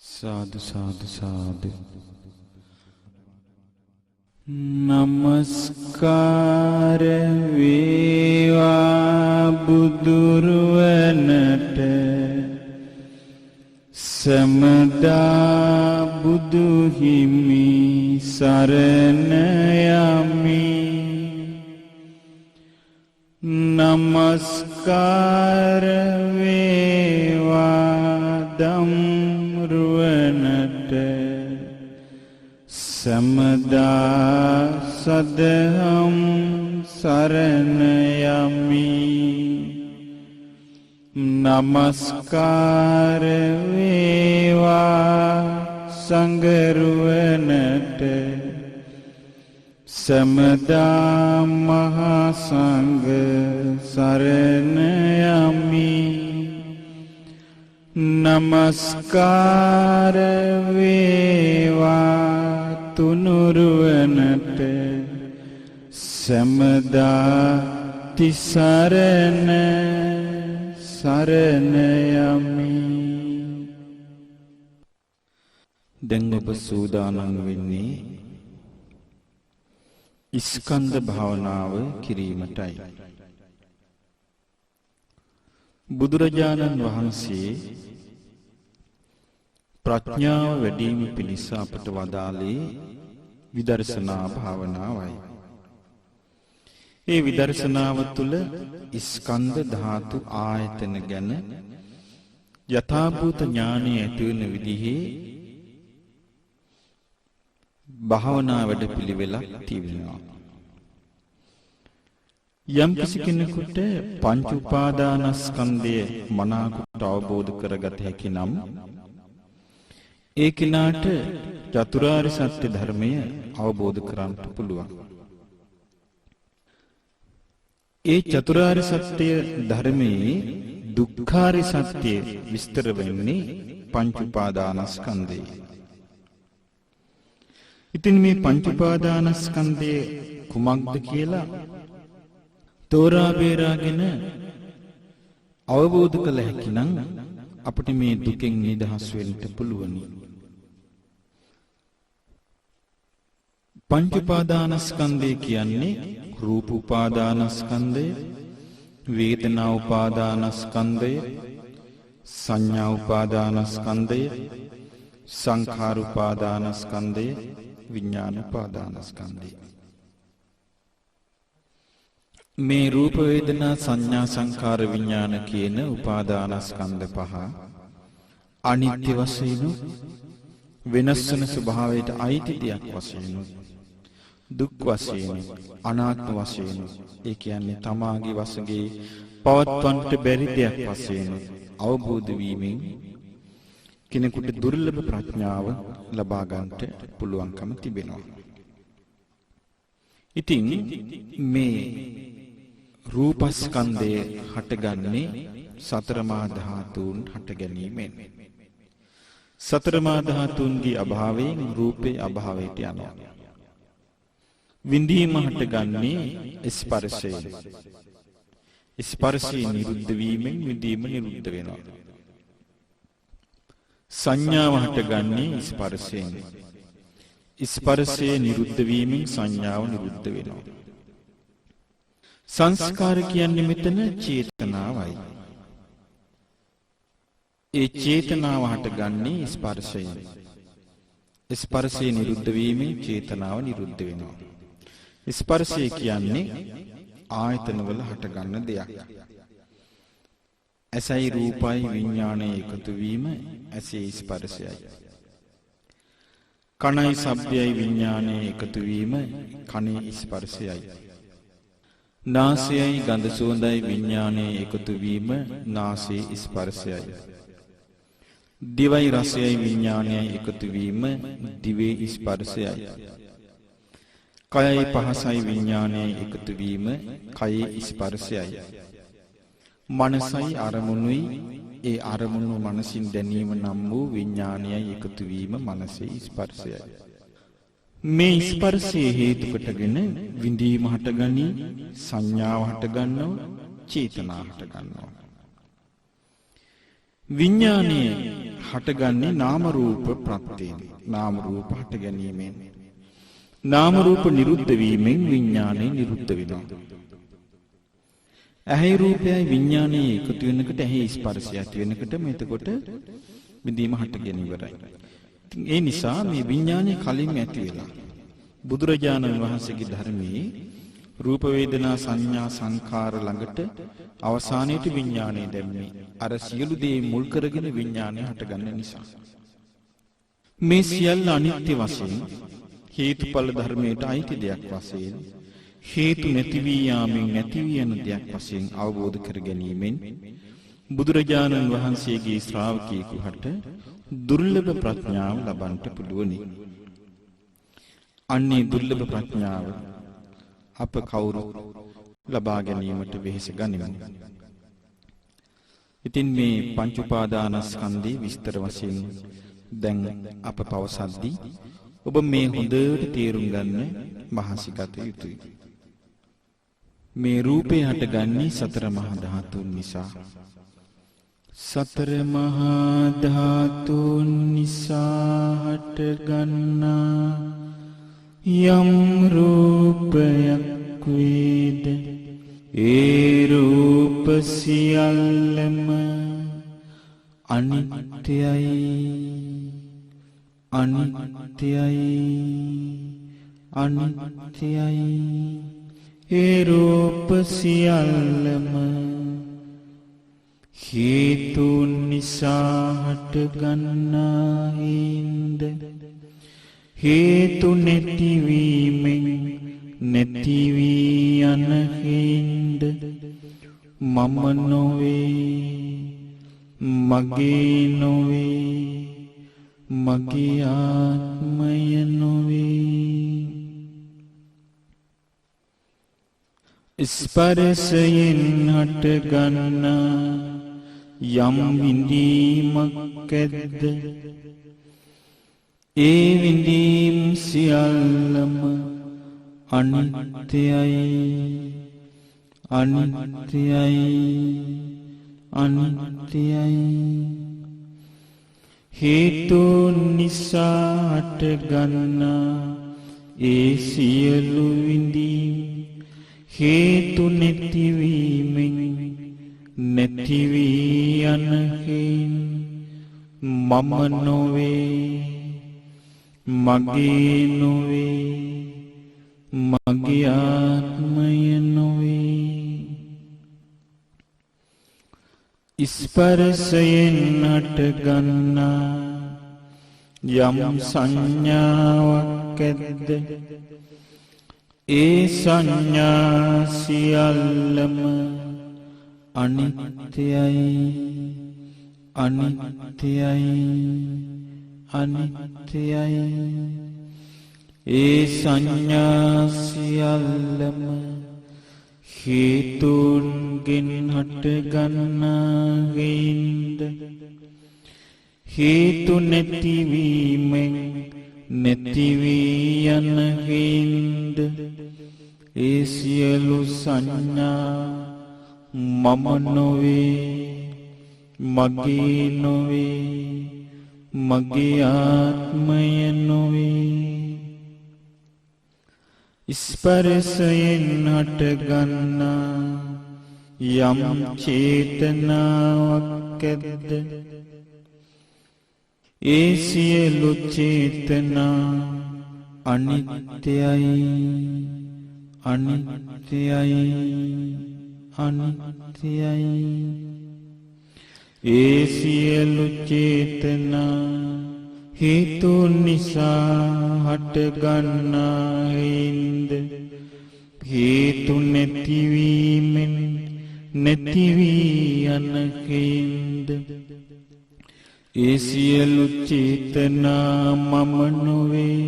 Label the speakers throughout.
Speaker 1: साधु साधु साधु नमस्कार वेवा बुදුරුවනට සමදා බුදු හිමි සරණ යමි නමස්කාර වේවා දම්රුවනට සමදා සදහම් සරණ යමි නමස්කාර වේවා සංඝරුවනට සමදා මහා සංඝ සරණ යමි නමස්කාර වේවා තුනුරුවනට සමදා තිසරණ සරණ යමි. දැන් ඔබ සූදානම් වෙන්නේ ස්කන්ධ භාවනාව කිරීමටයි. බුදුරජාණන් වහන්සේ ප්‍රඥාව වැඩිම පිණිස අපට වදාළේ විදර්ශනා භාවනාවයි. ඒ විදර්ශනාව තුළ ස්කන්ධ ධාතු ආයතන ගැන යථාභූත ඥානය ඇති වෙන විදිහේ භාවනා වැඩපිළිවෙලක් තිබෙනවා. යම් කිසි කෙනෙකුට පංච උපාදානස්කන්ධය මනාකොට අවබෝධ කරගත හැකි නම් ඒ කෙනාට චතුරාර්ය සත්‍ය ධර්මය අවබෝධ කරගන්න පුළුවන්. ඒ චතුරාර්ය සත්‍ය ධර්මයේ දුක්ඛාර්ය සත්‍ය විස්තර වෙන්නේ පංච උපාදානස්කන්ධේ. ඉතින් මේ පංච උපාදානස්කන්ධය කුමක්ද කියලා තෝරා බේරාගෙන අවබෝධ කළ හැකි නම් අපිට මේ දුකෙන් නිදහස් වෙන්න පුළුවනි. පංච උපාදානස්කන්ධය කියන්නේ රූප උපාදානස්කන්ධය, වේදනා උපාදානස්කන්ධය, සංඥා උපාදානස්කන්ධය, සංඛාර උපාදානස්කන්ධය, විඥාන උපාදානස්කන්ධය. මේ රූප වේදනා සංඥා සංඛාර විඥාන කියන උපාදානස්කන්ධ පහ අනිත්‍ය වශයෙන් වෙනස් වෙන ස්වභාවයට අයිති දෙයක් වශයෙන් දුක් වශයෙන් අනාත්ම වශයෙන් ඒ කියන්නේ තමාගේ වශයෙන් පවත්වන්නට බැරි දෙයක් වශයෙන් අවබෝධ වීමෙන් කෙනෙකුට දුර්ලභ ප්‍රඥාව ලබා ගන්නට පුළුවන්කම තිබෙනවා. ඉතින් මේ රූපස්කන්ධය හටගන්නේ සතර මහා ධාතුන් හට ගැනීමෙන්. සතර මහා ධාතුන්ගේ අභාවයෙන් රූපේ අභාවයට යනවා. විඳීම හටගන්නේ ස්පර්ශයෙන්. ස්පර්ශය නිරුද්ධ වීමෙන් විඳීම නිරුද්ධ වෙනවා. සංඥාව හටගන්නේ ස්පර්ශයෙන්. ස්පර්ශය නිරුද්ධ වීමෙන් සංඥාව නිරුද්ධ වෙනවා. සංස්කාර කියන්නේ මෙතන චේතනාවයි. ඒ චේතනාව හටගන්නේ ස්පර්ශයෙන්. ස්පර්ශය නිරුද්ධ වීමෙන් චේතනාව නිරුද්ධ වෙනවා. ස්පර්ශය කියන්නේ ආයතනවල හටගන්න දෙයක්. ඇසයි රූපයි විඥානයේ එකතු වීම ඇසේ ස්පර්ශයයි. කනයි ශබ්දයයි විඥානයේ එකතු වීම කනේ ස්පර්ශයයි. නාසයයි ගඳ සුවඳයි විඥානයේ එකතු වීම නාසයේ ස්පර්ශයයි. දිවයි රසයයි විඥානයයි එකතු වීම දිවේ ස්පර්ශයයි. කයයි පහසයි විඥානයයි එකතු වීම කයේ ස්පර්ශයයි. මනසයි අරමුණුයි ඒ අරමුණු මනසින් දැනීම නම් වූ විඥානයයි එකතු වීම මනසේ ස්පර්ශයයි. මේ ස්පර්ශයේ හේතු කොටගෙන විඳීම හටගනී, සංඥාව හටගන්නවා, චේතනා හටගන්නවා. විඥානයේ හටගන්නේ නාම රූප ප්‍රත්‍යයෙන්. නාම රූප හට ගැනීමෙන්. නාම රූප නිරුද්ධ වීමෙන් විඥානය නිරුද්ධ වෙනවා. ඇහි රූපයයි විඥානයේ එකතු වෙනකොට ඇහි ස්පර්ශය ඇති වෙනකොට මෙතකොට විඳීම හටගෙන ඉවරයි. ඒ නිසා මේ විඥානය කලින් ඇති වෙලා බුදුරජාණන් වහන්සේගේ ධර්මයේ රූප වේදනා සංඥා සංඛාර ළඟට අවසානයේට විඥානය දැම්මේ අර සියලු දේ මුල් කරගෙන විඥානය හටගන්න නිසා. මේ සියල්ල අනිත්‍ය වශයෙන් හේතුඵල ධර්මයට අයිති දෙයක් වශයෙන් හේතු නැති වී යාමෙන් නැති වී යන දෙයක් වශයෙන් අවබෝධ කර ගැනීමෙන් බුදුරජාණන් වහන්සේගේ ශ්‍රාවකයෙකුට දුර්ලභ ප්‍රඥාව ලබන්නට පුළුවනි. අන්නේ දුර්ලභ ප්‍රඥාව අප කවුරු ලබා ගැනීමට වෙහෙස ගනිමු. ඉතින් මේ පංච උපාදානස්කන්ධේ විස්තර වශයෙන් දැන් අප පවසද්දී ඔබ මේ හොඳට තේරුම් ගන්න මහන්සි ගත යුතුයි. මේ රූපේ හටගන්නේ සතර මහා ධාතුන් නිසා. සතර මහා ධාතුන් නිසා හටගන්නා යම් රූපයක් වේද ඒ රූප සියල්ලම අනිත්‍යයි අනිත්‍යයි අනිත්‍යයි. ඒ රූප සියල්ලම හේතුන් නිසා හටගන්නා හින්ද හේතු නැතිවීමෙන් නැති වී යන හින්ද මම නොවේ මගේ නොවේ මගේ ආත්මය නොවේ. ස්පර්ශයෙන් හටගන්නා යම් විඳීමක් ඇද්ද ඒ විඳීම් සියල්ලම අනිත්‍යයි අනිත්‍යයි අනිත්‍යයි. හේතුන් නිසා හටගන්නා ඒ සියලු විඳීම් හේතු නැතිවීමෙන් නැති වී යන හේන් මම නොවේ මගේ නොවේ මගේ ආත්මය නොවේ. ස්පර්ශයෙන් හටගන්නා යම් සංඥාවක් ඇද්ද ඒ සංඥා සියල්ලම අනිත්‍යයි අනිත්‍යයි අනිත්‍යයි. ඒ සංඥා සියල්ලම හේතුන්ගෙන් හටගන්නා හේින්ද හේතු නැතිවීමෙන් නැති වී යන හේින්ද ඒ සියලු සංඥා මම නොවේ මගේ නොවේ මගේ ආත්මය නොවේ. ස්පර්ශයෙන් හටගන්නා යම් චේතනාවක් ඇද්ද ඒ සියලු චේතනා අනිත්‍යයි අනිත්‍යයි අනිත්‍යයි. ඒ සියලු චේතනා හේතුන් නිසා හටගන්නා හින්ද හේතු නැතිවීමෙන් නැති වී යන හින්ද ඒ සියලු චේතනා මම නොවේ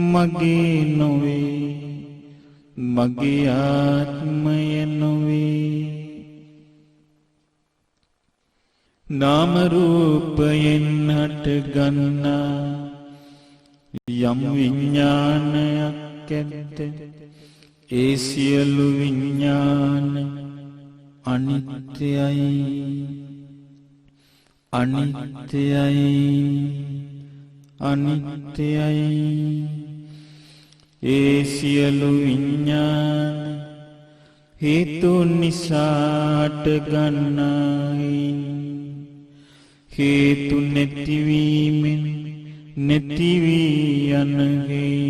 Speaker 1: මගේ නොවේ මගේ ආත්මය නොවේ. නාම රූපයෙන් හටගන්නා යම් විඥානයක් ඇද්ද ඒ සියලු විඥාන අනිත්‍යයි අනිත්‍යයි අනිත්‍යයි ඒ සියලු විඤ්ඤාණ හේතු නිසාට ගන්නයි හේතු නැතිවීමෙන් නැති වී යන්නේ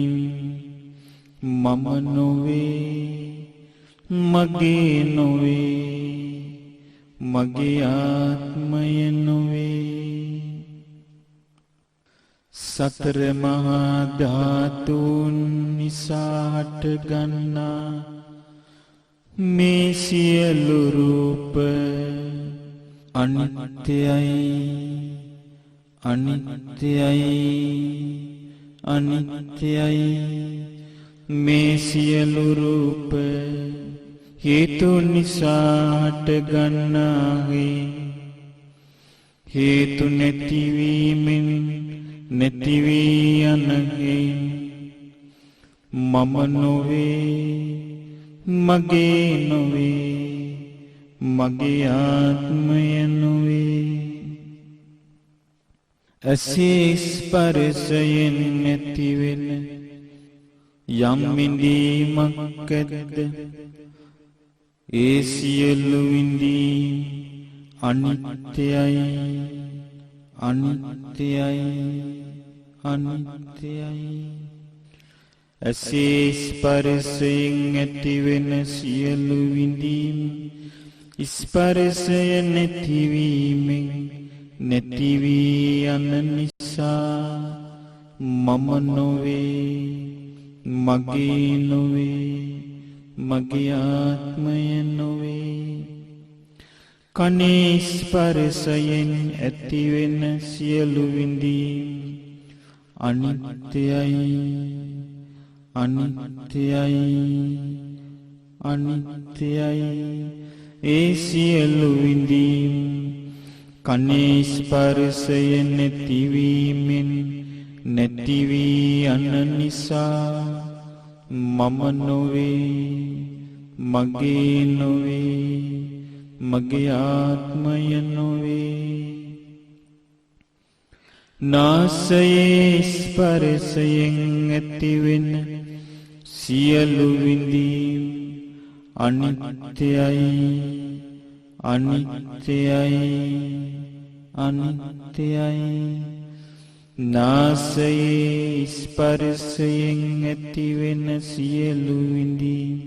Speaker 1: මම නොවේ මගේ නොවේ මගේ ආත්මය නොවේ සතර මහා ධාතුන් නිසාට ගන්නා මේ සියලු රූප අනිත්‍යයි අනිත්‍යයි අනිත්‍යයි මේ සියලු රූප හේතු නිසාට ගන්නාවේ හේතු නැතිවීමෙන් නැති වී යන්නේ මම නොවේ මගේ නොවේ මගේ ආත්මය නොවේ ඇසේ ස්පර්ශයෙන් නැතිවෙන යම් විඳීමක් ඇද්ද ඒ සියලු විඳීම් අනිත්‍යයි අනිත්‍යයි අනිත්‍යයි ඇසේ ස්පර්ශයෙන් ඇතිවෙන සියලු විඳීම් ස්පර්ශය නැතිවීමෙන් නැති වී යන නිසා මම නොවේ මගේ නොවේ මගේ ආත්මය නොවේ කනේ ස්පර්ශයෙන් ඇතිවෙන සියලු විඳීම් අනිත්‍යයි අනිත්‍යයි අනිත්‍යයි ඒ සියලු විඳීම් කනේ ස්පර්ශයෙන් නැතිවීමෙන් නැති වී යන නිසා මම නොවේ මගේ නොවේ මගේ ආත්මය නොවේ නාසයේ ස්පර්ශයෙන් ඇතිවෙන සියලු විඳීම් අනිත්‍යයි අනිත්‍යයි අනිත්‍යයි නාසයේ ස්පර්ශයෙන් ඇතිවෙන සියලු විඳීම්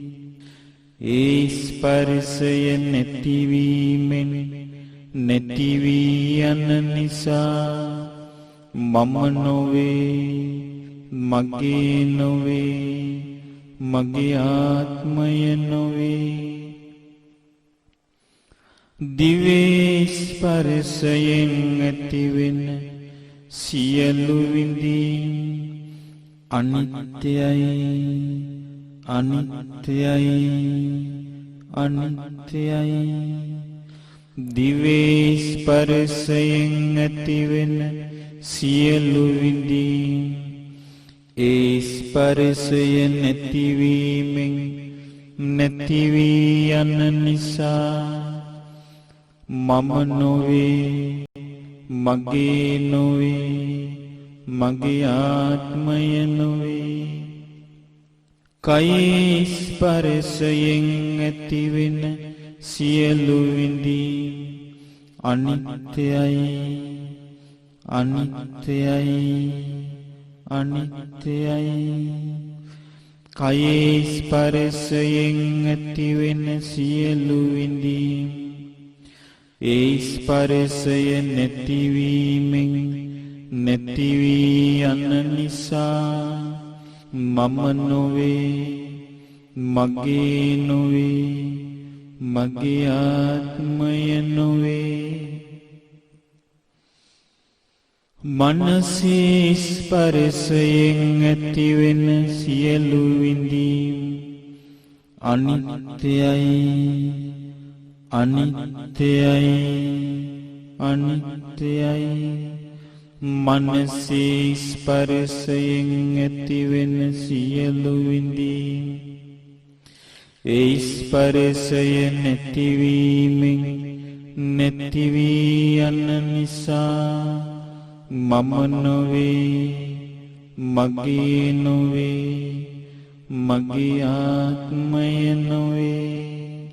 Speaker 1: ඒ ස්පර්ශය නැතිවීමෙන් නැති වී යන නිසා මම නොවේ මගේ නොවේ මගේ ආත්මය නොවේ දිවේ ස්පර්ශයෙන් ඇතිවෙන සියලු විඳීම් අනිත්‍යයි අනිත්‍යයි අනිත්‍යයි දිවේ ස්පර්ශයෙන් ඇතිවෙන සියලු විඳීම් ඒ ස්පර්ශය නැතිවීමෙන් නැති වී යන නිසා මම නොවේ මගේ නොවේ මගේ ආත්මය නොවේ කයේ ස්පර්ශයෙන් ඇතිවෙන සියලු විඳීම් අනිත්‍යයි අනිත්‍යයි අනිත්‍යයි කයේ ස්පර්ශයෙන් ඇතිවෙන සියලු විඳීම් ඒ ස්පර්ශය නැතිවීමෙන් නැති වී යන නිසා මම නොවේ මගේ නොවේ මගේ ආත්මය නොවේ මනසේ ස්පර්ශයෙන් ඇතිවෙන සියලු විඳීම් අනිත්‍යයි අනිත්‍යයි අනිත්‍යයි මනසේ ස්පර්ශයෙන් ඇතිවෙන සියලු විඳීම් ඒ ස්පර්ශය නැතිවීමෙන් නැති වී යන නිසා මම නොවේ, මගේ නොවේ, මගේ ආත්මය නොවේ.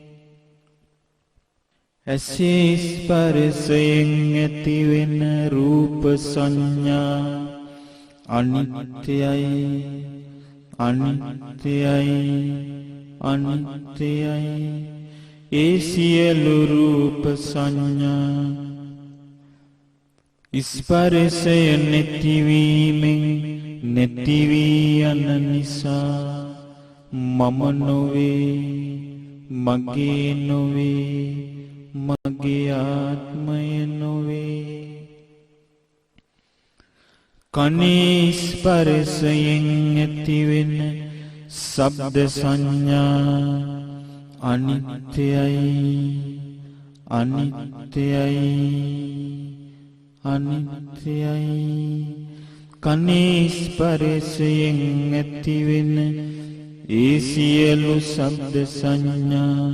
Speaker 1: ඇසේ ස්පර්ශයෙන් ඇතිවෙන රූප සංඥා අනිත්‍යයි, අනිත්‍යයි, අනිත්‍යයි. ඒ සියලු රූප සංඥා ස්පර්ශය නැතිවීමෙන් නැති වී යන නිසා මම නොවේ, මගේ නොවේ, මගේ ආත්මය නොවේ. කනේ ස්පර්ශයෙන් ඇතිවෙන ශබ්ද සංඥා අනිත්‍යයි, අනිත්‍යයි, අනිත්‍යයි. කනේ ස්පර්ශයෙන් ඇතිවෙන ඒ සියලු ශබ්ද සංඥා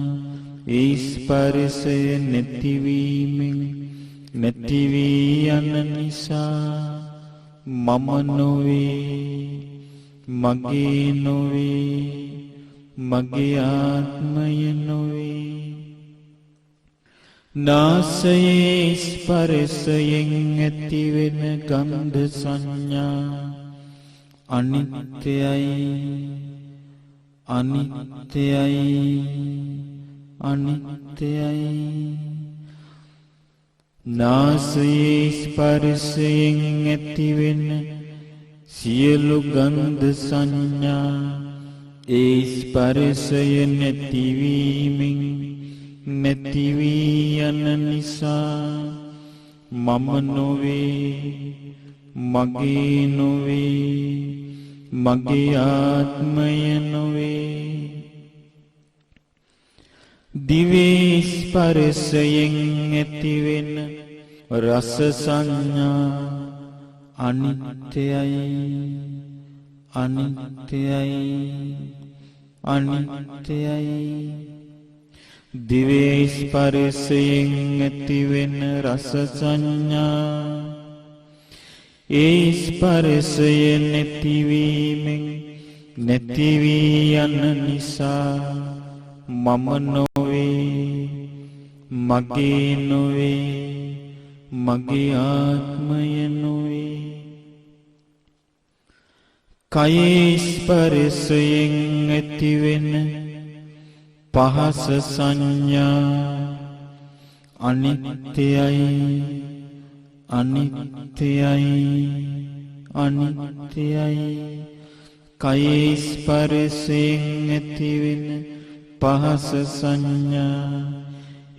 Speaker 1: ඒ ස්පර්ශය නැතිවීමෙන් නැති වී යන නිසා මම නොවේ, මගේ නොවේ, මගේ ආත්මය නොවේ. නාසයේ ස්පර්ශයෙන් ඇතිවෙන ගන්ධ සංඥා අනිත්‍යයි, අනිත්‍යයි, අනිත්‍යයි. නාසයේ ස්පර්ශයෙන් ඇතිවෙන සියලු ගන්ධ සංඥා ඒ ස්පර්ශය නැතිවීමෙන් නැති වී යන නිසා මම නොවේ, මගේ නොවේ, මගේ ආත්මය නොවේ. දිවේ ස්පර්ශයෙන් ඇතිවෙන රස සංඥා අනිත්‍යයි, අනිත්‍යයි, අනිත්‍යයි. දිවේ ස්පර්ශයෙන් ඇතිවෙන රස සංඥා ඒ ස්පර්ශය නැතිවීමෙන් නැති වී යන නිසා මම නොවේ, මගේ නොවේ, මගේ ආත්මය නොවේ. කයේ ස්පර්ශයෙන් ඇතිවෙන පහස සංඥා අනිත්‍යයි, අනිත්‍යයි, අනිත්‍යයි. කයේ ස්පර්ශයෙන් ඇතිවෙන පහස සංඥා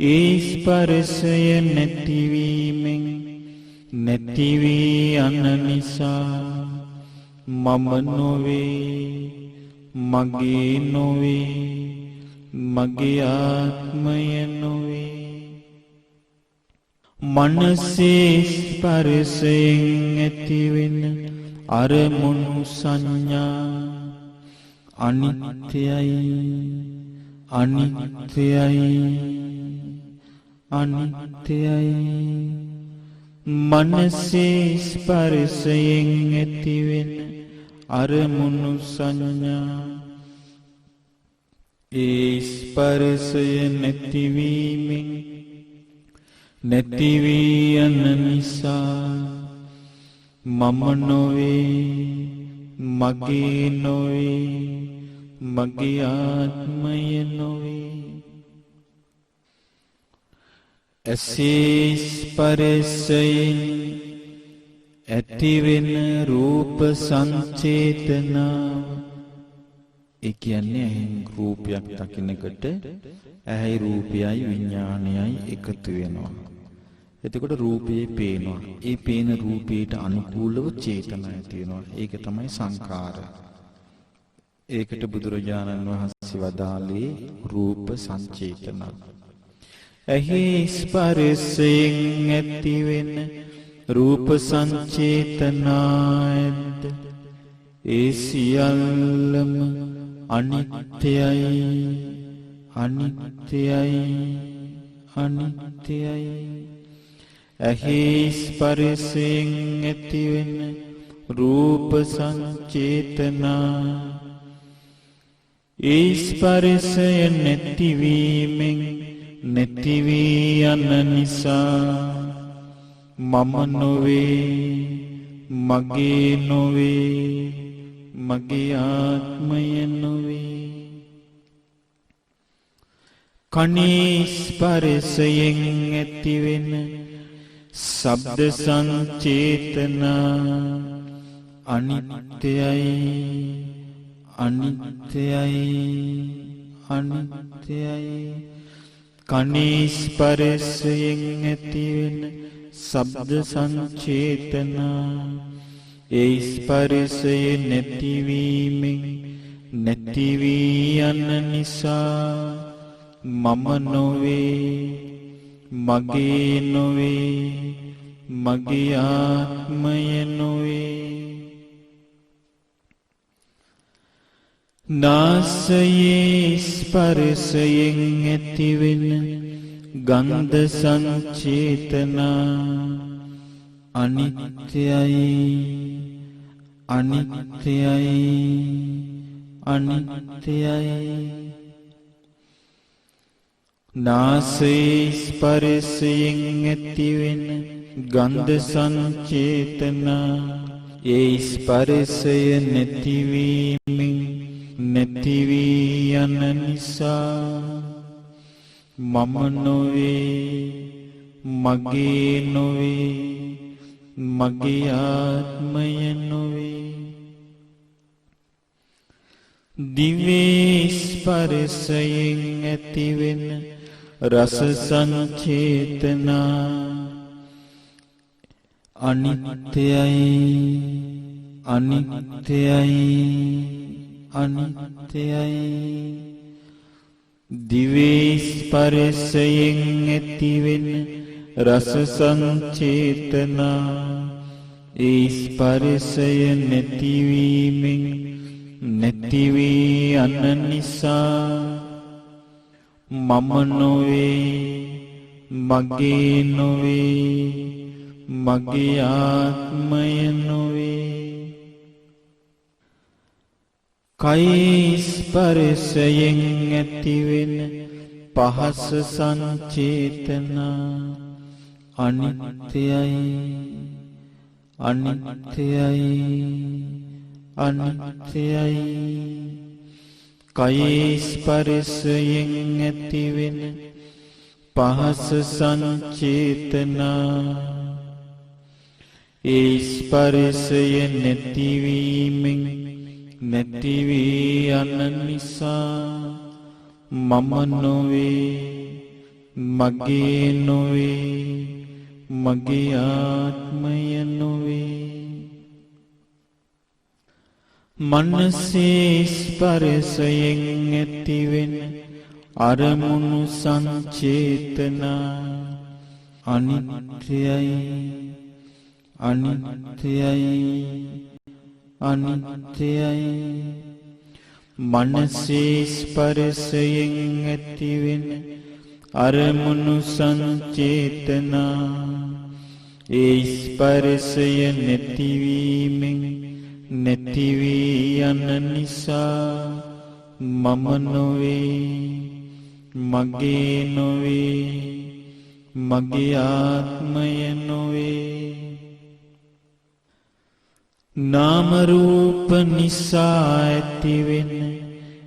Speaker 1: ඒ ස්පර්ශය නැතිවීමෙන් නැති වී යන නිසා මම නොවේ, මගේ නොවේ, මගේ ආත්මය නොවේ. මනසේ ස්පර්ශයෙන් ඇතිවෙන අරමුණු සංඥා අනිත්‍යයි, අනිත්‍යයි, අනිත්‍යයි. මනසේ ස්පර්ශයෙන් ඇතිවෙන අරමුණු සංඥා ඒ ස්පර්ශය නැතිවීමෙන් නැති වී යන නිසා මම නොවේ, මගේ නොවේ, මගේ ආත්මය නොවේ. ඇසේ ස්පර්ශයෙන් ඇතිවෙන රූප සංචේතනාව, ඒ කියන්නේ ඇහෙන් රූපයක් දකින්නකොට ඇහි රූපයයි විඥානයයි එකතු වෙනවා. එතකොට රූපේ පේනවා. ඒ පේන රූපයට අනුකූලව චේතනා ඇති වෙනවා. ඒක තමයි සංඛාර. ඒකට බුදුරජාණන් වහන්සේ වදාළේ රූප සංචේතන. ඇහි ස්පර්ශයෙන් ඇතිවෙන රූප සංචේතනායත් ඒ සියල්ලම අනිත්‍යයි, අනිත්‍යයි, අනිත්‍යයි. ඇහි ස්පර්ශයෙන් ඇතිවෙන රූප සංචේතනා ඒ ස්පර්ශය නැතිවීමෙන් නැති වී යන නිසා මම නොවේ, මගේ නොවේ, මගේ ආත්මය නොවේ. කනේ ස්පර්ශයෙන් ඇතිවෙන ශබ්ද සංචේතනා අනිත්‍යයි, අනිත්‍යයි, අනිත්‍යයි. කනේ ස්පර්ශයෙන් ඇතිවෙන ශබ්ද සංචේතනා ඒ ස්පර්ශය නැතිවීමෙන් නැති වී යන නිසා මම නොවේ, මගේ නොවේ, මගේ ආත්මය නොවේ. නාසයේ ස්පර්ශයෙන් ඇතිවෙන ගන්ධ සංචේතනා අනිත්‍යයි, අනිත්‍යයි, අනිත්‍යයි. නාසයේ ස්පර්ශයෙන් ඇතිවෙන ගන්ධ සංචේතනා ඒ ස්පර්ශය නැතිවීමෙන් නැති වී යන නිසා මම නොවේ, මගේ නොවේ, මගේ ආත්මය නොවේ. දිවේ ස්පර්ශයෙන් ඇතිවෙන රස සංචේතනා අනිත්‍යයි, අනිත්‍යයි, අනිත්‍යයි. දිවේ ස්පර්ශයෙන් ඇතිවෙන රස සංචේතනා ඒ ස්පර්ශය නැතිවීමෙන් නැති වී යන නිසා මම නොවේ, මගේ නොවේ, මගේ ආත්මය නොවේ. කයි ස්පර්ශයෙන් ඇතිවෙන පහස සංචේතනා අනිත්‍යයි, අනිත්‍යයි, අනිත්‍යයි. කයි ස්පර්ශයෙන් ඇතිවෙන පහස සංචේතනා ඒ ස්පර්ශය නැතිවීමෙන් නැති වී යන නිසා මම නොවේ, මගේ නොවේ, මගේ ආත්මය නොවේ. මනසේ ස්පර්ශයෙන් ඇතිවෙන අරමුණු සංචේතනා අනිත්‍යයි, අනිත්‍යයි, අනිත්‍යයි. මනසේ ස්පර්ශයෙන් ඇතිවෙන අරමුණු සංචේතනා ඒ ස්පර්ශය නැතිවීමෙන් නැති වී යන නිසා මම නොවේ, මගේ නොවේ, මගේ ආත්මය නොවේ. නාම රූප නිසා ඇතිවෙන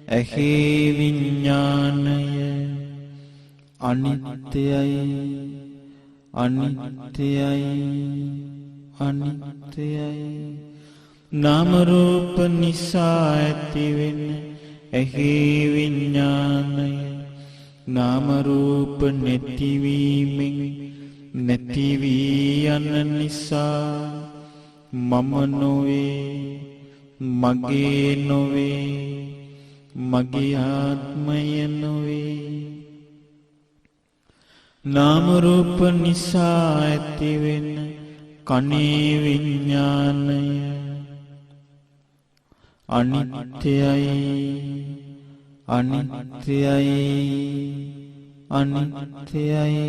Speaker 1: ඇහි විඥානය අනිත්‍යයි, අනිත්‍යයි, අනිත්‍යයි. නාම රූප නිසා ඇතිවෙන ඇහි විඥානය නාම රූප නැතිවීමෙන් නැති වී යන නිසා මම නොවේ, මගේ නොවේ, මගේ ආත්මය නොවේ. නාම රූප නිසා ඇතිවෙන කනේ විඥානය අනිත්‍යයි, අනිත්‍යයි, අනිත්‍යයි.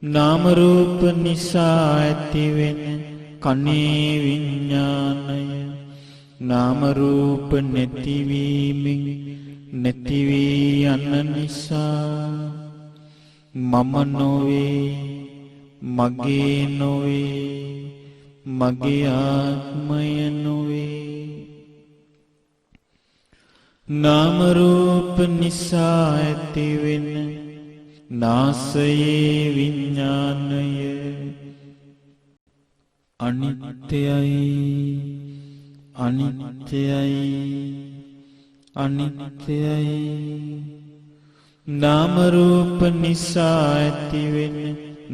Speaker 1: නාම රූප නිසා ඇතිවෙන කනේ විඥානය නාම රූප නැතිවීමෙන් නැති වී යන නිසා මම නොවේ මගේ නොවේ මගේ ආත්මය නොවේ. නාම රූප නිසා ඇතිවෙන නාසයේ විඥානය අනිත්‍යයි අනිත්‍යයි අනිත්‍යයි. නාම රූප නිසා ඇතිවෙන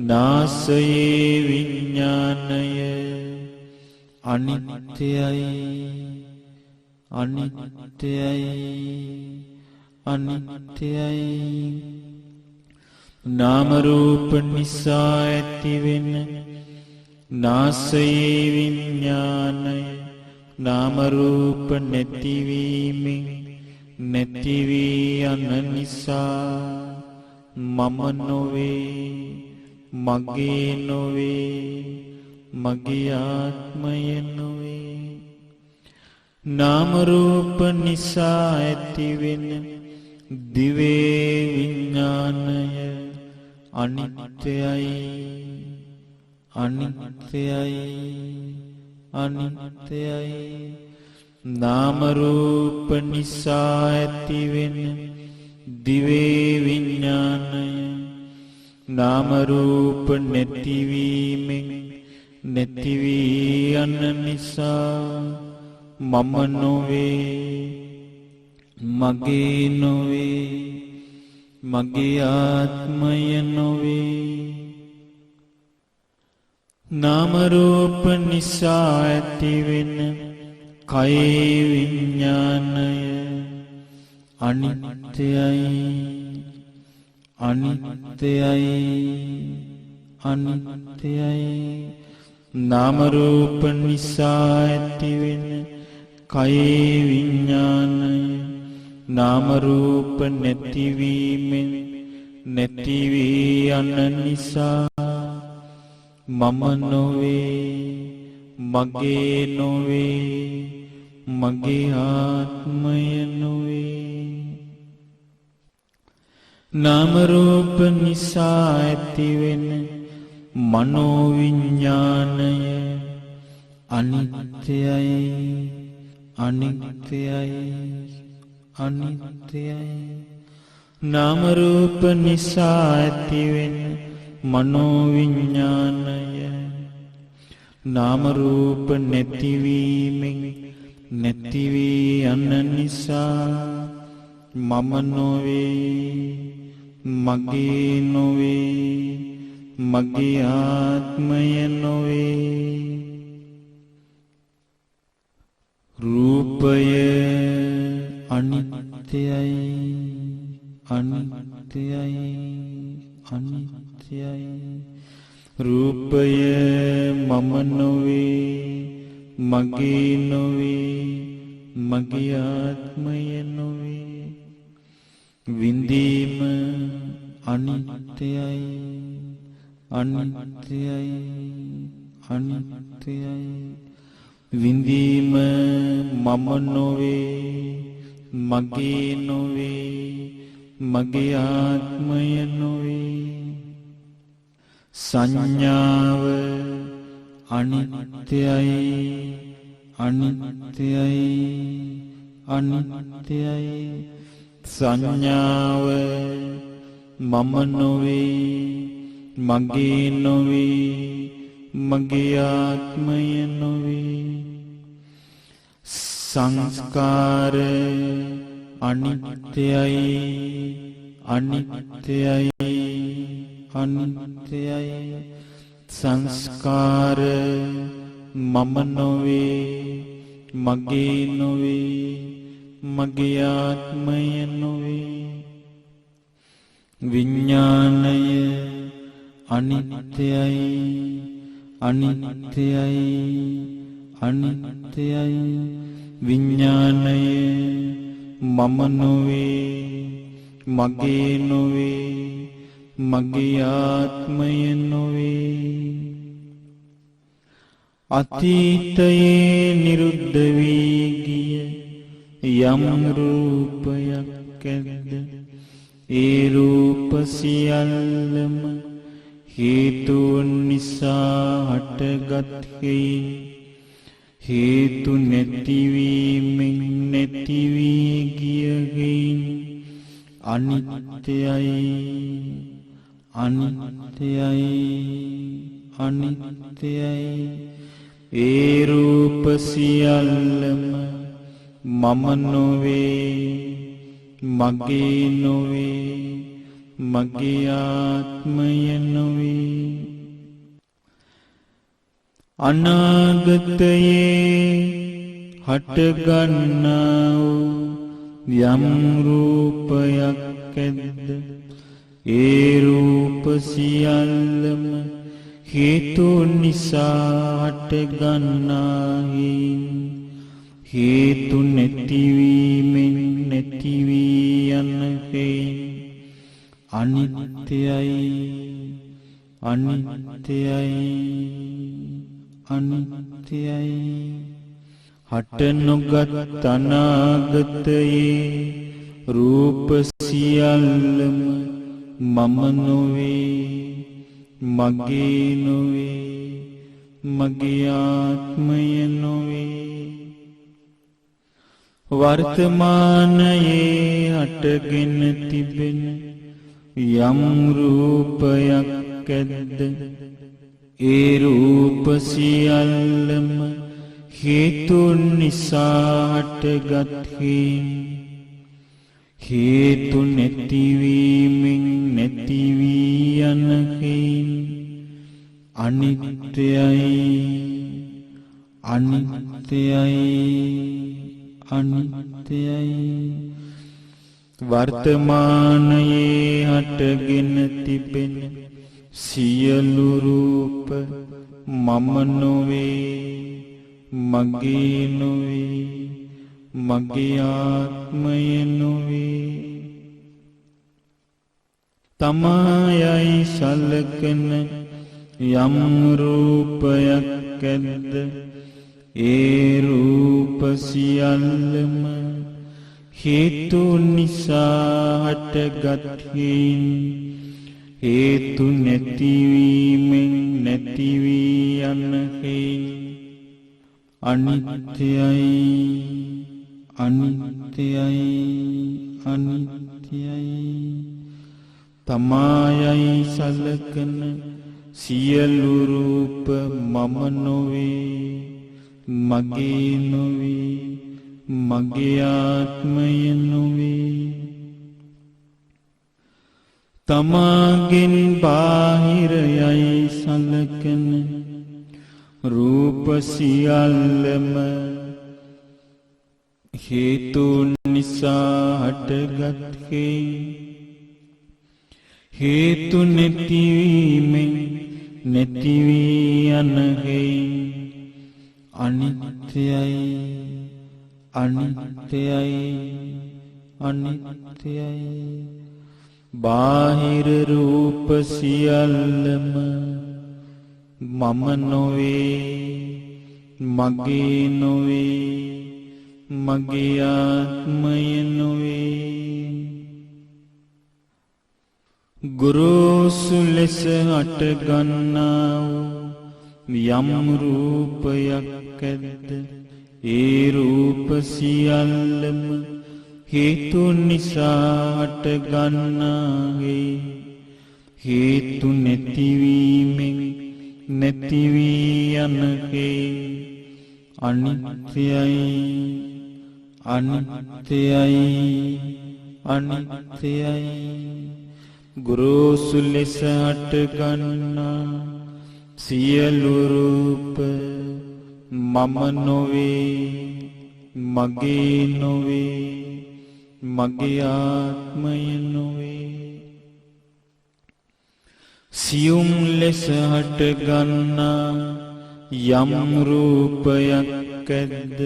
Speaker 1: නාසයේ විඥානය අනිත්‍යයි අනිත්‍යයි අනිත්‍යයි. නාම රූප නිසා ඇතිවෙන නාසයේ විඥානය නාම රූප නැතිවීමෙන් නැති වී යන නිසා මම නොවේ මගේ නොවේ මගේ ආත්මය නොවේ. නාම රූප නිසා ඇතිවෙන දිවේ විඥානය අනිත්‍යයි අනිත්‍යයි අනිත්‍යයි. නාම රූප නිසා ඇතිවෙන දිවේ විඥානය නාම රූප නැතිවීමෙන් නැති වී යන නිසා මම නොවේ මගේ නොවේ මගේ ආත්මය නොවේ. නාම රූප නිසා ඇතිවෙන කයේ විඥානය අනිත්‍යයි අනිත්‍යයි අනිත්‍යයි. නාම රූප නිසා ඇතිවෙන කයේ විඥානය නාම රූප නැතිවීමෙන් නැති වී යන නිසා මම නොවේ මගේ නොවේ මගේ ආත්මය නොවේ. නාම රූප නිසා ඇතිවෙන මනෝවිඥානය අනිත්‍යයි අනිත්‍යයි අනිත්‍යයි. නාම රූප නිසා ඇතිවෙන මනෝවිඥානය නාම රූප නැතිවීමෙන් නැති වී යන නිසා මම නොවේ මගේ නොවේ මගේ ආත්මය නොවේ. රූපය අනිත්‍යයි අනිත්‍යයි අනිත්‍යයි. රූපය මම නොවේ මගේ නොවේ මගේ ආත්මය නොවේ. විඳීම අනිත්‍යයි අනිත්‍යයි අනිත්‍යයි. විඳීම මම නොවේ මගේ නොවේ මගේ ආත්මය නොවේ. සංඥාව අනිත්‍යයි අනිත්‍යයි අනිත්‍යයි. සංඥාව මම නොවේ මගේ නොවේ මගේ ආත්මය නොවේ. සංස්කාර අනිත්‍යයි අනිත්‍යයි අනිත්‍යයි. සංස්කාර මම නොවේ මගේ නොවේ මගේ ආත්මය නොවේ. විඥානය අනිත්‍යයි අනිත්‍යයි අනිත්‍යයි. විඥානය මම නොවේ මගේ නොවේ මගේ ආත්මය නොවේ. අතීතයේ නිරුද්ධ වී ගිය යම් රූපයක් ඇද්ද ඒ රූප සියල්ලම හේතුන් නිසා හටගත් හේයින් හේතු නැතිවීමෙන් නැති වී ගිය හේයින් අනිත්‍යයි අනිත්‍යයි අනිත්‍යයි. ඒ රූප සියල්ලම මම නොවේ මගේ නොවේ මගේ ආත්මය නොවේ. අනාගතයේ හටගන්නා වූ යම් රූපයක් ඇද්ද ඒ රූප සියල්ලම හේතුන් නිසා හටගන්නා හේතු නැතිවීමෙන් නැති වී යන හේයින් අනිත්‍යයි අනිත්‍යයි අනිත්‍යයි. හට නොගත් අනාගතයේ රූප සියල්ලම මම නොවේ මගේ නොවේ මගේ ආත්මය නොවේ. වර්තමානයේ හටගෙන තිබෙන යම් රූපයක් ඇද්ද ඒ රූප සියල්ලම හේතුන් නිසා හටගත් හේතු නැතිවීමෙන් නැති වී යන අනිත්‍යයි අනිත්‍යයි අනිත්‍යයි. වර්තමානයේ හටගෙන තිබෙන සියලු රූප මම නොවේ මගේ නොවේ මගේ ආත්මය නොවේ. තමායයි සලකන යම් රූපයක් ඇද්ද ඒ රූප සියල්ලම හේතු නිසා හටගත් හේතු නැතිවීමෙන් නැති වී යන අනිත්‍යයි අනිත්‍යයි අනිත්‍යයි. තමායයි සලකන සියලු රූප මම නොවේ මගේ නොවේ මගේ ආත්මය නොවේ. තමාගෙන් බාහිරයයි සලකන රූප සියල්ලම හේතුන් නිසා හටගත් හේතු නැතිවීමෙන් නැති වී යන අනිත්‍යයි අනිත්‍යයි අනිත්‍යයි. බාහිර රූප සියල්ලම මම නොවේ මගේ නොවේ මගේ ආත්මය නොවේ. ගුරුසු ලෙස හටගන්නා යම් රූපයක් ඇද්ද ඒ රූප සියල්ලම හේතුන් නිසා හටගන්නා හේතු නැතිවීමෙන් නැති වී යන අනිත්‍යයි අනිත්‍යයි අනිත්‍යයි. ගුරුසු ලෙස හටගන්නා සියලු රූප මම නොවේ මගේ නොවේ මගේ ආත්මය නොවේ. සියුම් ලෙස හටගන්නා යම් රූපයක් ඇද්ද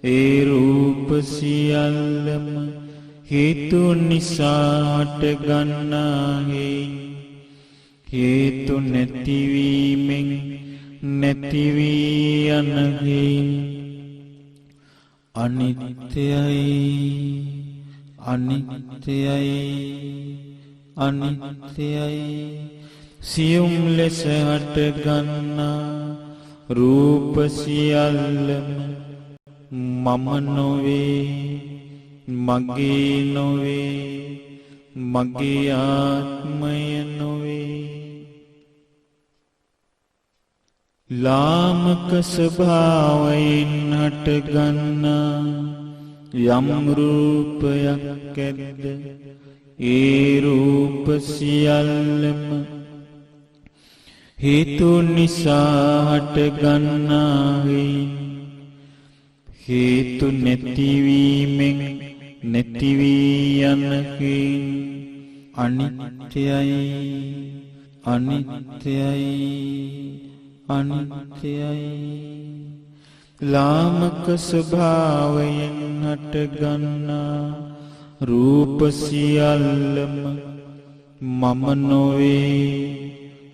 Speaker 1: ඒ රූප සියල්ලම හේතු නිසා හට ගන්නා හේතු නැතිවීමෙන් නැති වී යන අනිත්‍යයි අනිත්‍යයි අනිත්‍යයි සියුම් ලෙස හට ගන්නා රූප සියල්ලම මම නොවේ මගේ නොවේ මගේ ආත්මය නොවේ ලාමක ස්වභාවයෙන් හටගන්නා යම් රූපයක් ඇද්ද ඒ රූප සියල්ලම හේතු නිසා හටගන්නා හේතු නැතිවීමෙන් නැති වී යන අනිත්‍යයි අනිත්‍යයි අනිත්‍යයි ලාමක ස්වභාවයෙන් හටගන්නා රූප සියල්ලම මම නොවේ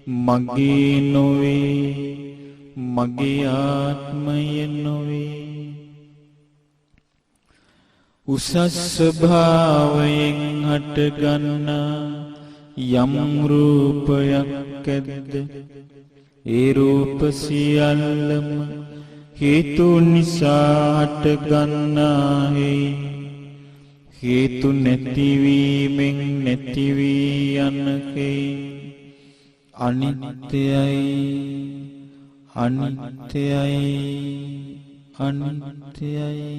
Speaker 1: මගේ නොවේ මගේ ආත්මය නොවේ උසස් ස්වභාවයෙන් හටගන්නා යම් රූපයක් ඇද්ද ඒ රූප සියල්ලම හේතු නිසා හටගන්නා හේතු නැතිවීමෙන් නැති වී යන අනිත්‍යයි අනිත්‍යයි අනිත්‍යයි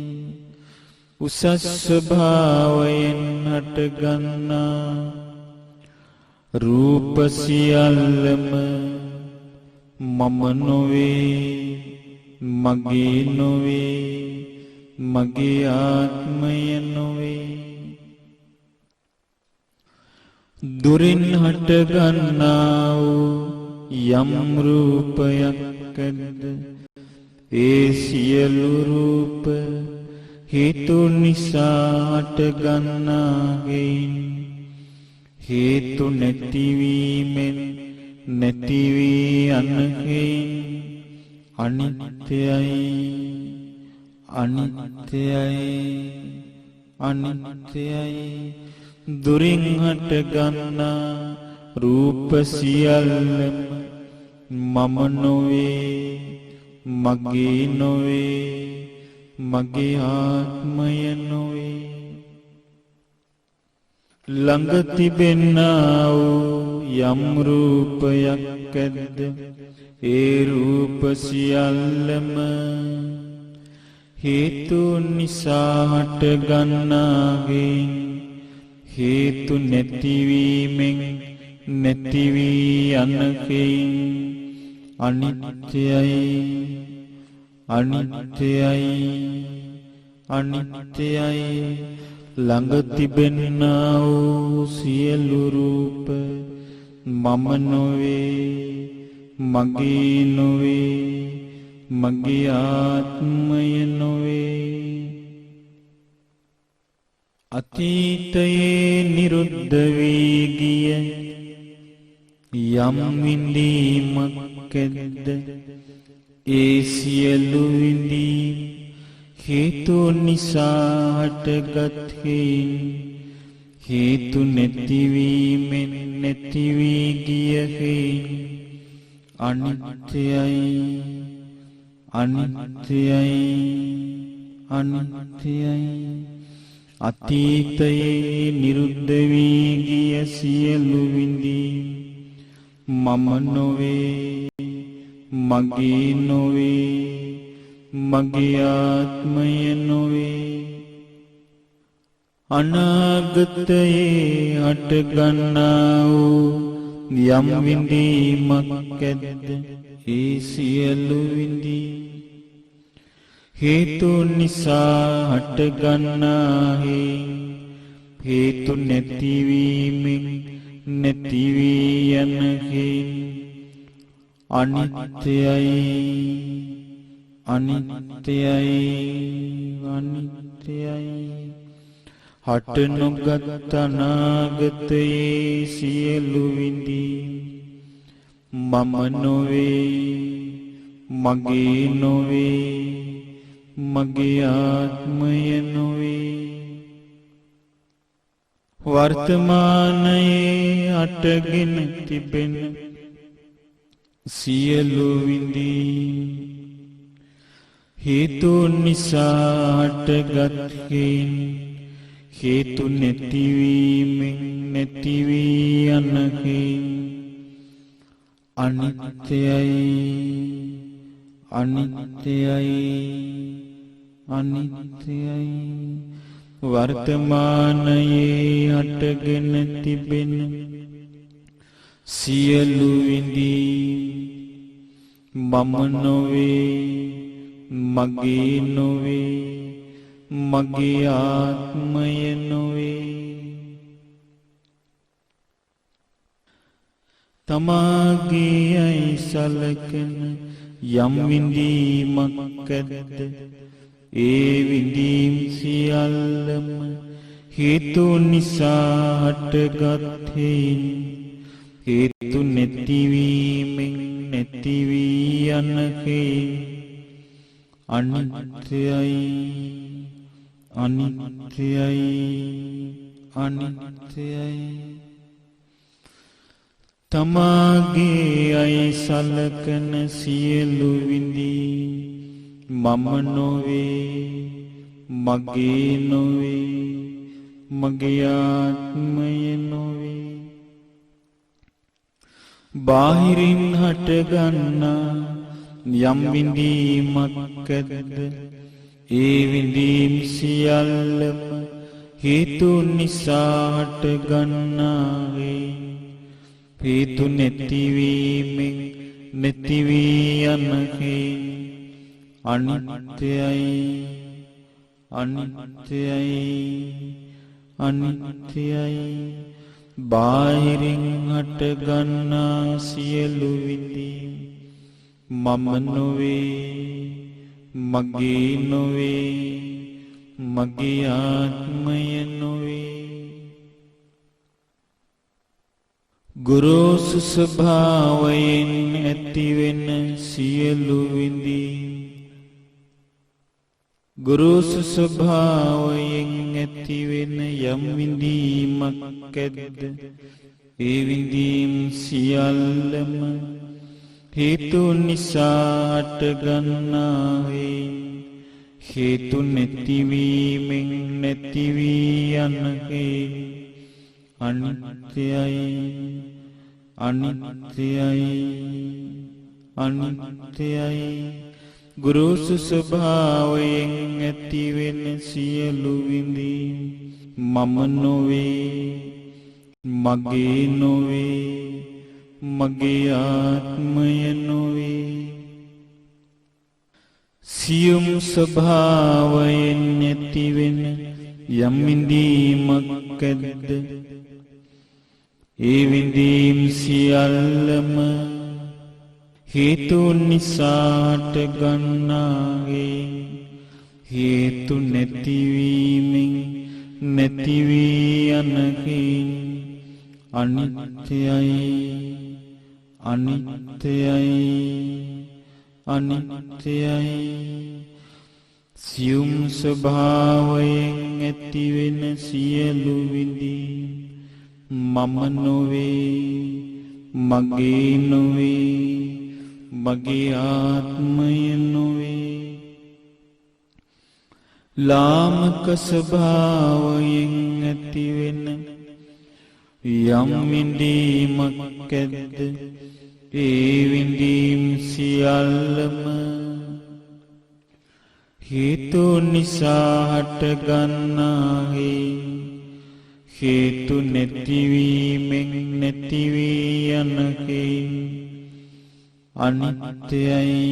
Speaker 1: උසස් ස්වභාවයෙන් හටගන්නා රූප සියල්ලම මම නොවේ මගේ නොවේ මගේ ආත්මය නොවේ දුරින් හටගන්නා යම් රූපයක් ඇද්ද ඒ සියලු රූප හේතු නිසා හටගන්නා හේතු නැතිවීමෙන් නැති වී යන අනිත්‍යයි අනිත්‍යයි අනිත්‍යයි දුරින් හටගන්නා රූප සියල්ලම මම නොවේ මගේ නොවේ මගේ ආත්මය නොවේ ළඟ තිබෙන්නා වූ යම් රූපයක් ඇද්ද ඒ රූප සියල්ලම හේතු නිසා හටගන්නා හේතු නැතිවීමෙන් නැති වී යන අනිත්‍යයි අනිත්‍යයි අනිත්‍යයි ළඟ තිබෙන්නා වූ සියලු රූප මම නොවේ මගේ නොවේ මගේ ආත්මය නොවේ අතීතයේ නිරුද්ධ වී ගිය යම් විඳීමක් ඇද්ද ඒ සියලු විඳීම් හේතු නිසා හටගත් හේතු නැතිවීමෙන් නැති වී ගිය අනිත්‍යයි අනිත්‍යයි අනිත්‍යයි අතීතයේ නිරුද්ධ වී ගිය සියලු විඳීම් මම නොවේ මගේ නොවේ මගේ ආත්මය නොවේ අනාගතයේ හටගන්නා වූ යම් විඳීමක් ඇද්ද ඒ සියලු විඳීම් හේතු නිසා හටගන්නා හේතු නැතිවීමෙන් නැති වී යන අනිත්‍යයි අනිත්‍යයි අනිත්‍යයි හට නොගත් අනාගතයේ සියලු විඳීම් මම නොවේ, මගේ නොවේ, මගේ ආත්මය නොවේ. වර්තමානයේ අටගෙන තිබෙන සියලු විඳීම් හේතුන් නිසා හටගත් හේන් හේතු නැතිවීමෙන් නැතිවී යන හේන් අනිත්‍යයි, අනිත්‍යයි, අනිත්‍යයි. වර්තමානයේ හටගෙන තිබෙන සියලු විඳීම් මම නොවේ, මගේ නොවේ, මගේ ආත්මය නොවේ. තමාගේ අයි සලකන යම් විඳීමක් ඇද්ද ඒ විඳීම් සියල්ලම හේතු නිසා හටගත් හේන් හේතු නැතිවීමෙන් නැතිවී යන හේන් අනිත්‍යයි, අනිත්‍යයි, අනිත්‍යයි. තමාගේ අය සලකන සියලු විඳීම් මම නොවේ, මගේ නොවේ, මගේ ආත්මය නොවේ. බාහිරින් හටගන්නා යම් විඳීමක් ඇද්ද ඒ විඳීම් සියල්ලම හේතු නිසා හටගන්නා හේතු නැතිවීමෙන් නැතිවී යන හේන් අනිත්‍යයි, අනිත්‍යයි, අනිත්‍යයි. බාහිරින් හටගන්නා සියලු විඳීම් මම නොවේ, මගේ නොවේ, මගේ ආත්මය නොවේ. ගුරුසු ස්වභාවයෙන් ඇතිවෙන සියලු විඳීම් ගුරුසු ස්වභාවයෙන් ඇතිවෙන යම් විඳීමක් ඇද්ද ඒ විඳීම් සියල්ලම හේතු නිසා හටගන්නා හේතු නැතිවීමෙන් නැතිවී යන අනිත්‍යයි, අනිත්‍යයි, අනිත්‍යයි. ගුරුසු ස්වභාවයෙන් ඇතිවෙන සියලු විඳීම් මම නොවේ, මගේ නොවේ, මගේ ආත්මය නොවේ. සියුම් ස්වභාවයෙන් ඇතිවෙන යම් විඳීමක් ඇද්ද ඒ විඳීම් සියල්ලම හේතු නිසා හටගන්නා හේතු නැතිවීමෙන් නැතිවී යන අනිත්‍යයි, අනිත්‍යයි, අනිත්‍යයි. සියුම් ස්වභාවයෙන් ඇතිවෙන සියලු විඳීම් මම නොවේ, මගේ නොවේ, මගේ ආත්මය නොවේ. ලාමක ස්වභාවයෙන් ඇතිවෙන යම් විඳීමක් ඇද්ද ඒ විඳීම් සියල්ලම හේතු නිසා හටගන්නා හේතු නැතිවීමෙන් නැතිවී යන අනිත්‍යයි,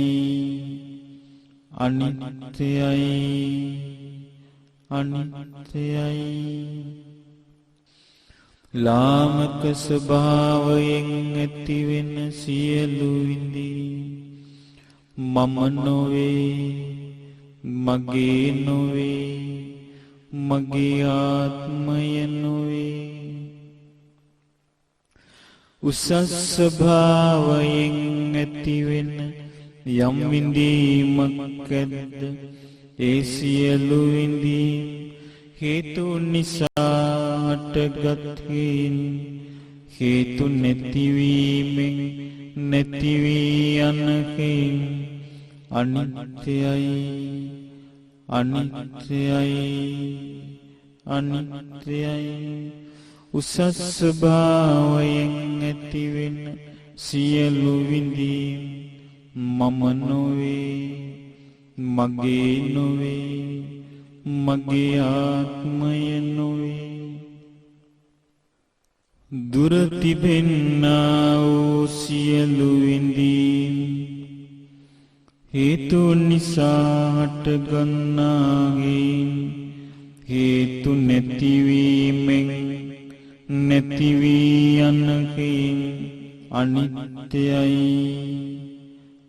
Speaker 1: අනිත්‍යයි, අනිත්‍යයි. ලාමක ස්වභාවයෙන් ඇතිවෙන සියලු විඳීම් මම නොවේ, මගේ නොවේ, මගේ ආත්මය නොවේ. උසස් ස්වභාවයෙන් ඇතිවෙන යම් විඳීමක් ඇද්ද ඒ සියලු විඳීම් හේතු නිසා හටගත් හේතු නැතිවීමෙන් නැති වී යන අනිත්‍යයි අනිත්‍යයි අනිත්‍යයි. උසස් ස්වභාවයෙන් ඇතිවෙන සියලු විඳීම් මම නොවේ, මගේ නොවේ, මගේ ආත්මය නොවේ. දුර තිබෙන්නා වූ සියලු විඳීම් හේතු නිසා හටගන්නා හේතු නැතිවීමෙන් නැති වී යන අනිත්‍යයි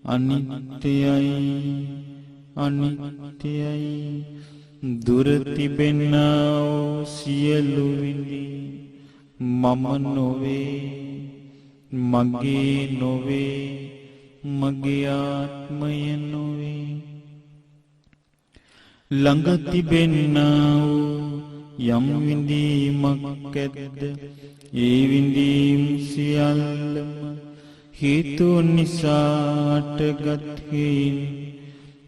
Speaker 1: අනිත්‍යයි අනිත්‍යයි. දුර තිබෙන්නා වූ සියලු විඳීම් මම නොවේ, මගේ නොවේ, මගේ ආත්මය නොවේ. ළඟ තිබෙන්නා වූ යම් විඳීමක් ඇද්ද ඒ විඳීම් සියල්ලම හේතු නිසා හටගත්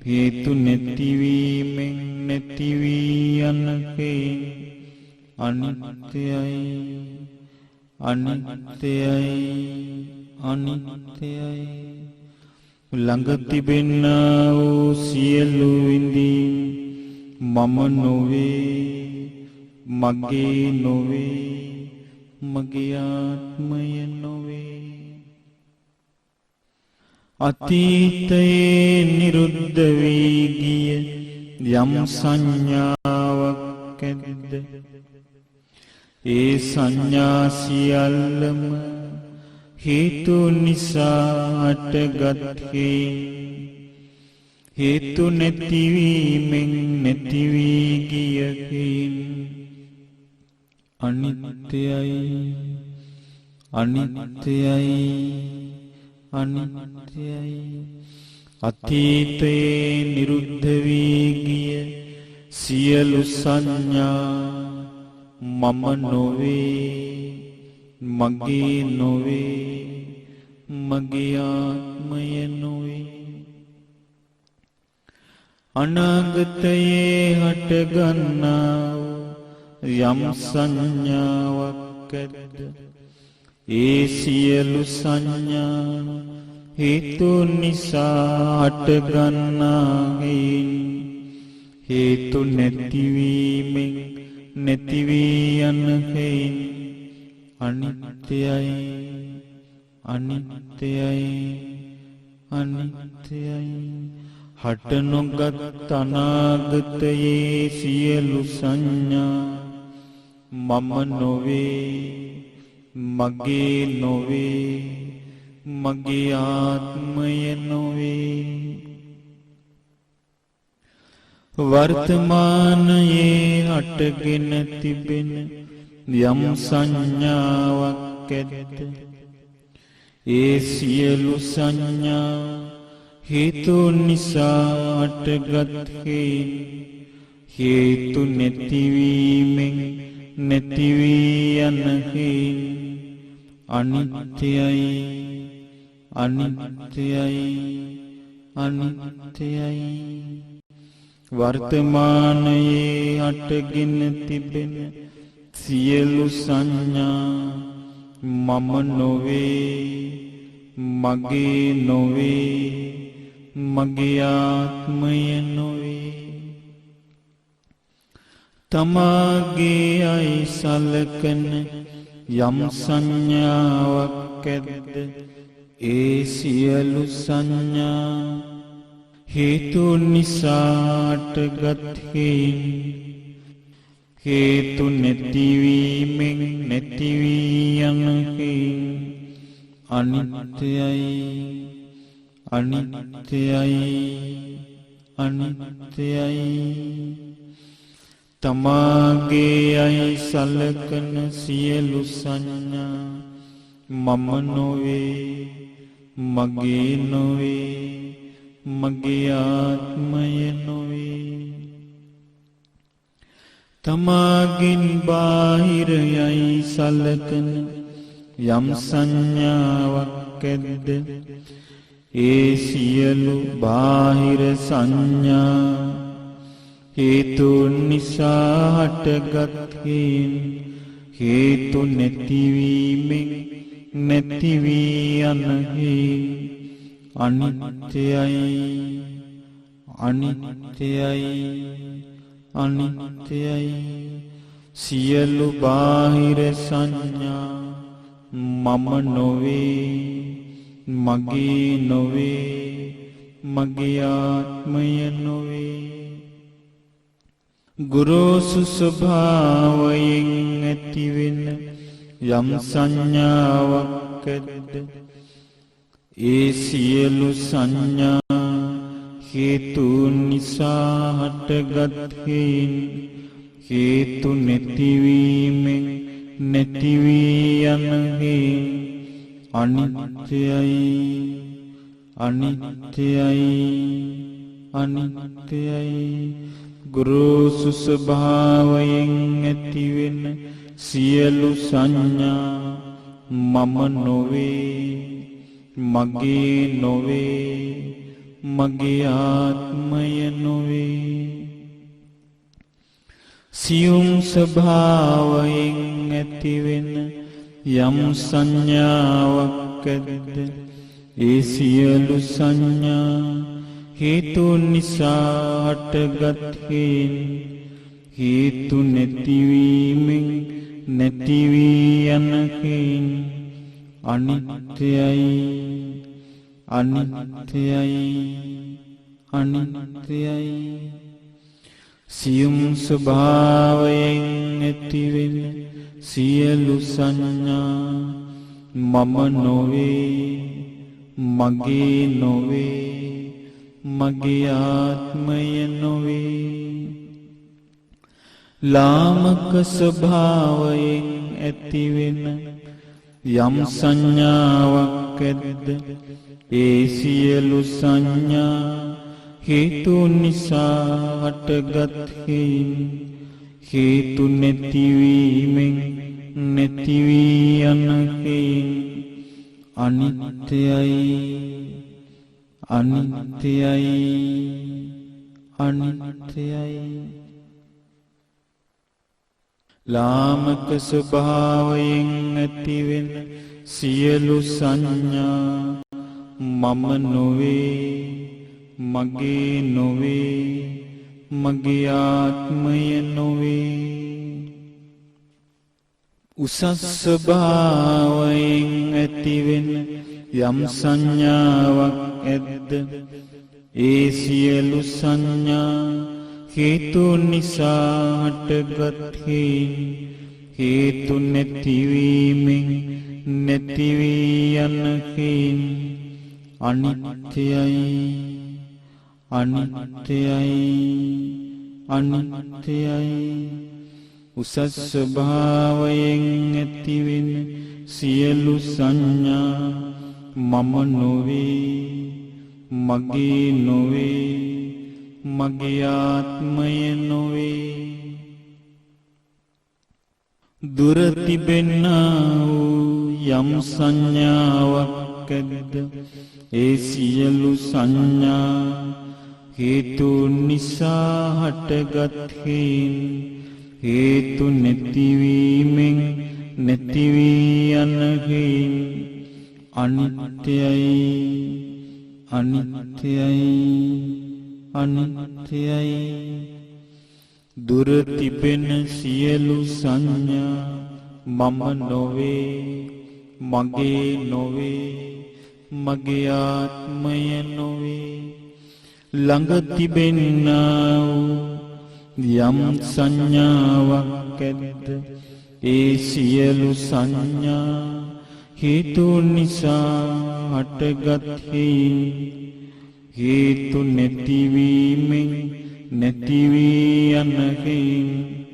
Speaker 1: හේතු නැතිවීමෙන් නැති වී යන අනිත්‍යයි අනිත්‍යයි අනිත්‍යයි. ළඟ තිබෙන්නා වූ සියලු විඳීම් මම නොවේ, මගේ නොවේ, මගේ ආත්මය නොවේ. අතීතයේ නිරුද්ධ වී ගිය යම් සංඥාවක් ඇද්ද ඒ සංඥා සියල්ලම හේතු නිසා හටගත් හේතු නැතිවීමෙන් නැති වී ගිය අනිත්‍යයි අනිත්‍යයි අනිත්‍යයි. අතීතයේ නිරුද්ධ වී ගිය සියලු සංඥා මම නොවේ, මගේ නොවේ, මගේ ආත්මය නොවේ. අනාගතයේ හටගන්නා යම් සංඥාවක් ඇද්ද ඒ සියලු සංඥා හේතු නිසා හටගන්නා හේතු නැතිවීමෙන් නැති වී යන අනිත්‍යයි අනිත්‍යයි අනිත්‍යයි. හට නොගත් අනාගතයේ සියලු සංඥා මම නොවේ, මගේ නොවේ, මගේ ආත්මය නොවේ. වර්තමානයේ හටගෙන තිබෙන යම් සංඥාවක් ඇද්ද ඒ සියලු සංඥා හේතු නිසා හටගත් හේතු නැතිවීමෙන් නැති වී යන අනිත්‍යයි අනිත්‍යයි අනිත්‍යයි. වර්තමානයේ හටගෙන තිබෙන සියලු සංඥා මම නොවේ, මගේ නොවේ, මගේ ආත්මය නොවේ. තමාගේ අයි සලකන යම් සංඥාවක් ඇද්ද ඒ සියලු සංඥා හේතු නිසා හටගත් හේතු නැතිවීමෙන් නැති වී යන අනිත්‍යයි අනිත්‍යයි අනිත්‍යයි. තමාගේ අයි සලකන සියලු සංඥා මම නොවේ, මගේ නොවේ, මගේ ආත්මය නොවේ. තමාගින් බාහිර යයි සලකන යම් සංඥාවක් ඇද්ද, ඒ සියලු බාහිර සංඥා හේතුන් නිසා හටගත් හේතු නැතිවීමෙන් නැති වී යන අනිත්‍යයි, අනිත්‍යයි, අනිත්‍යයි. සියලු බාහිර සංඥා මම නොවේ, මගේ නොවේ, මගේ ආත්මය නොවේ. ගුරුසු ස්වභාවයෙන් ඇතිවෙන යම් සංඥාවක් ඇද්ද, ඒ සියලු සංඥා හේතුන් නිසා හටගත් හේතු නැතිවීමෙන් නැති වී යන අනිත්‍යයි, අනිත්‍යයි, අනිත්‍යයි. ගුරුසු ස්වභාවයෙන් ඇතිවෙන සියලු සංඥා මම නොවේ, මගේ නොවේ, මගේ ආත්මය නොවේ. සියුම් ස්වභාවයෙන් ඇතිවෙන යම් සංඥාවක් ඇද්ද, ඒ සියලු සංඥා හේතුන් නිසා හටගත් හේතු නැතිවීමෙන් නැති වී යන අනිත්‍යයි, අනිත්‍යයි, අනිත්‍යයි. සියුම් ස්වභාවයෙන් ඇතිවෙන සියලු සංඥා මම නොවේ, මගේ නොවේ, මගේ ආත්මය නොවේ. ලාමක ස්වභාවයෙන් ඇතිවෙන යම් සංඥාවක් ඇද්ද, ඒ සියලු සංඥා හේතුන් නිසා හටගත් හේතු නැතිවීමෙන් නැති වී යන අනිත්‍යයි, අනිත්‍යයි, අනිත්‍යයි. ලාමක ස්වභාවයෙන් ඇතිවෙන සියලු සංඥා මම නොවේ, මගේ නොවේ, මගේ ආත්මය නොවේ. උසස් ස්වභාවයෙන් ඇතිවෙන යම් සංඥාවක් ඇද්ද, ඒ සියලු සංඥා හේතුන් නිසා හටගත් හේතු නැතිවීමෙන් නැති වී යන අනිත්‍යයි, අනිත්‍යයි, අනිත්‍යයි. උසස් ස්වභාවයෙන් ඇතිවෙන සියලු සංඥා මම නොවේ, මගේ නොවේ, මගේ ආත්මය නොවේ. දුර තිබෙන්නා වූ යම් සංඥාවක් ඇද්ද, ඒ සියලු සංඥා හේතුන් නිසා හටගත් හේතු නැතිවීමෙන් නැති වී යන අනිත්‍යයි, අනිත්‍යයි, අනිත්‍යයි. දුර තිබෙන සියලු සංඥා මම නොවේ, මගේ නොවේ, මගේ ආත්මය නොවේ. ළඟ තිබෙන්නා වූ යම් සංඥාවක් ඇද්ද, ඒ සියලු සංඥා හේතුන් නිසා හටගත් හේතු නැතිවීමෙන් නැති වී යන හේයින්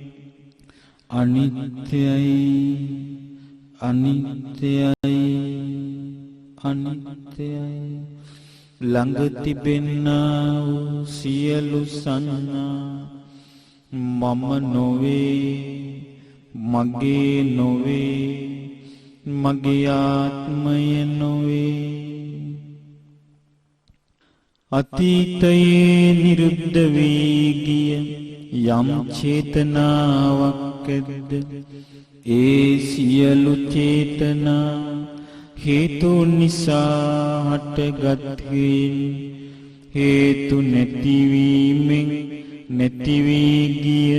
Speaker 1: අනිත්‍යයි අනිත්‍යයි අනිත්‍යයි ළඟ තිබෙන්නා වූ සියලු සංඥා මම නොවේ මගේ නොවේ මගේ ආත්මය නොවේ අතීතයේ නිරුද්ධ වී ගිය යම් චේතනාවක් ඇද්ද ඒ සියලු චේතනා හේතු නිසා හටගත් හේතු නැතිවීමෙන් නැති වී ගිය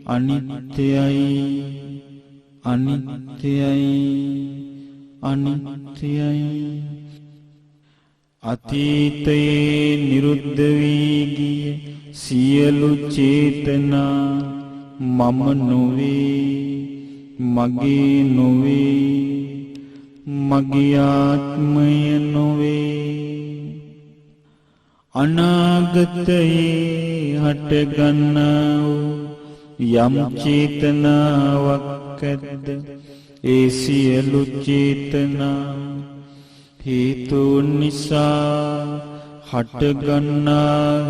Speaker 1: අනිත්‍යයි අනිත්‍යයි අනිත්‍යයි අතීතයේ නිරුද්ධ වී ගිය සියලු චේතනා මම නොවේ මගේ නොවේ මගේ ආත්මය නොවේ අනාගතයේ හටගන්නා වූ යම් චේතනාවක් ඇද්ද ඒ සියලු චේතනා හේතුන් නිසා හටගන්නා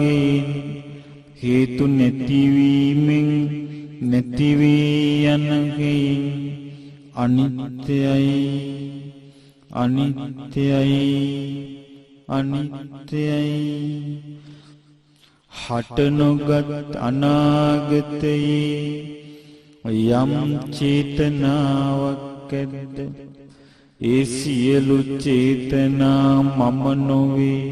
Speaker 1: හේතු නැතිවීමෙන් නැති වී යන අනිත්‍යයි අනිත්‍යයි අනිත්‍යයි හට නොගත් අනාගතයේ යම් චේතනාවක් ඇද්ද ඒ සියලු චේතනා මම නොවේ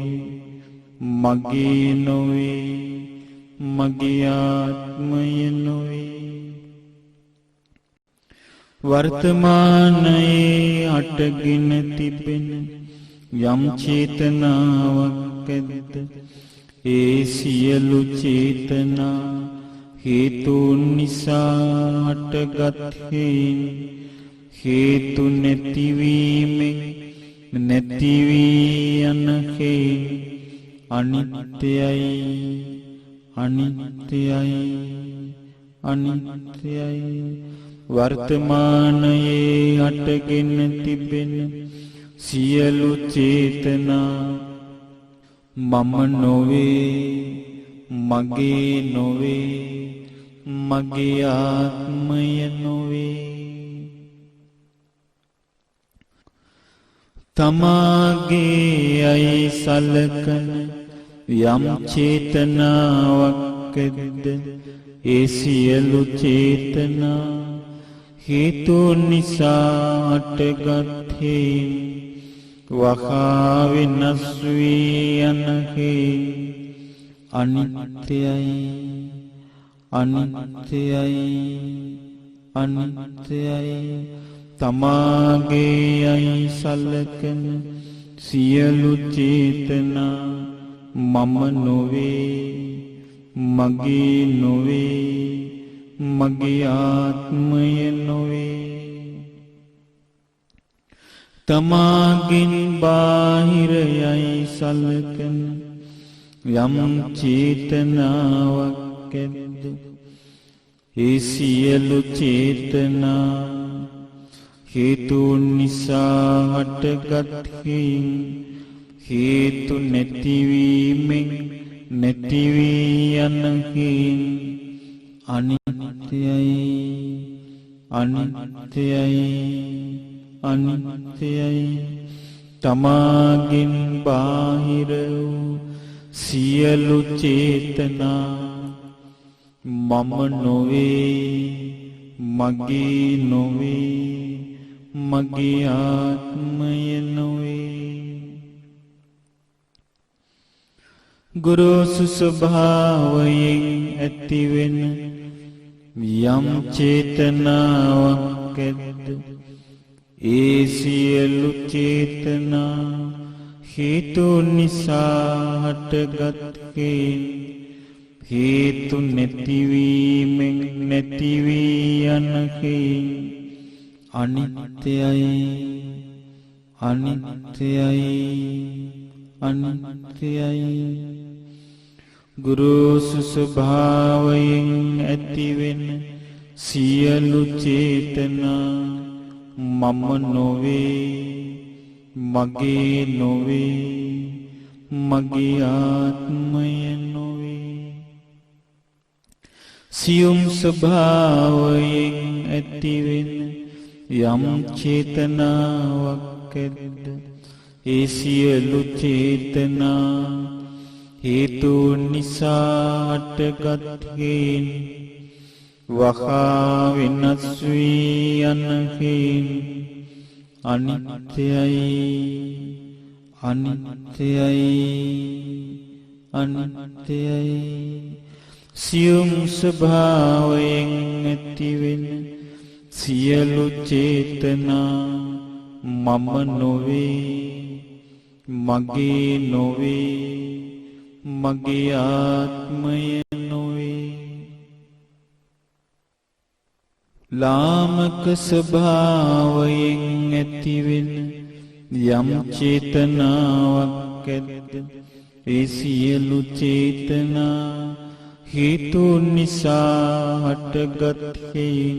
Speaker 1: මගේ නොවේ මගේ ආත්මය නොවේ වර්තමානයේ අටගෙන තිබෙන යම් චේතනාවක් ඇද්ද ඒ සියලු චේතනා හේතුන් නිසා හටගත් හේතු නැතිවීමෙන් නැති වී යන අනිත්‍යයි අනිත්‍යයි අනිත්‍යයි වර්තමානයේ හටගෙන තිබෙන සියලු චේතනා මම නොවේ මගේ නොවේ මගේ ආත්මය නොවේ තමාගේ අයි සලකන යම් චේතනාවක් ඇද්ද ඒ සියලු චේතනා හේතු නිසා හටගත් වහා වෙනස් වී යන අනිත්‍යයි අනිත්‍යයි අනිත්‍යයි තමාගේ අයි සලකන සියලු චේතනා මම නොවේ මගේ නොවේ මගේ ආත්මය නොවේ තමාගෙන් බාහිර යයි සලකන යම් චේතනාවක් ඇද්ද ඒ සියලු චේතනා හේතුන් නිසා හටගත් හේතු නැතිවීමෙන් නැති වී යන අනිත්‍යයි අනිත්‍යයි අනිත්‍යයි තමාගෙන් බාහිර වූ සියලු චේතනා මම නොවේ මගේ නොවේ මගේ ආත්මය නොවේ ගුරුසු ස්වභාවයෙන් ඇතිවෙන යම් චේතනාවක් ඇද්ද ඒ සියලු චේතනා හේතු නිසා හටගත් හේතු නැතිවීමෙන් නැති වී යන අනිත්‍යයි අනිත්‍යයි අනිත්‍යයි ගුරුසු ස්වභාවයෙන් ඇතිවෙන සියලු චේතනා මම නොවේ, මගේ නොවේ, මගේ ආත්මය නොවේ. සියුම් ස්වභාවයෙන් ඇතිවෙන යම් චේතනාවක් ඇද්ද, ඒ සියලු චේතනා හේතුන් නිසා හටගත් හේන් වහා වෙනස් වී යන හේන් අනිත්‍යයි, අනිත්‍යයි, අනිත්‍යයි. සියුම් ස්වභාවයෙන් ඇතිවෙන සියලු චේතනා මම නොවේ, මගේ නොවේ, මගේ ආත්මය නොවේ. ලාමක ස්වභාවයෙන් ඇතිවෙන යම් චේතනාවක් ඇද්ද, ඒ සියලු චේතනා හේතුන් නිසා හටගත් හේන්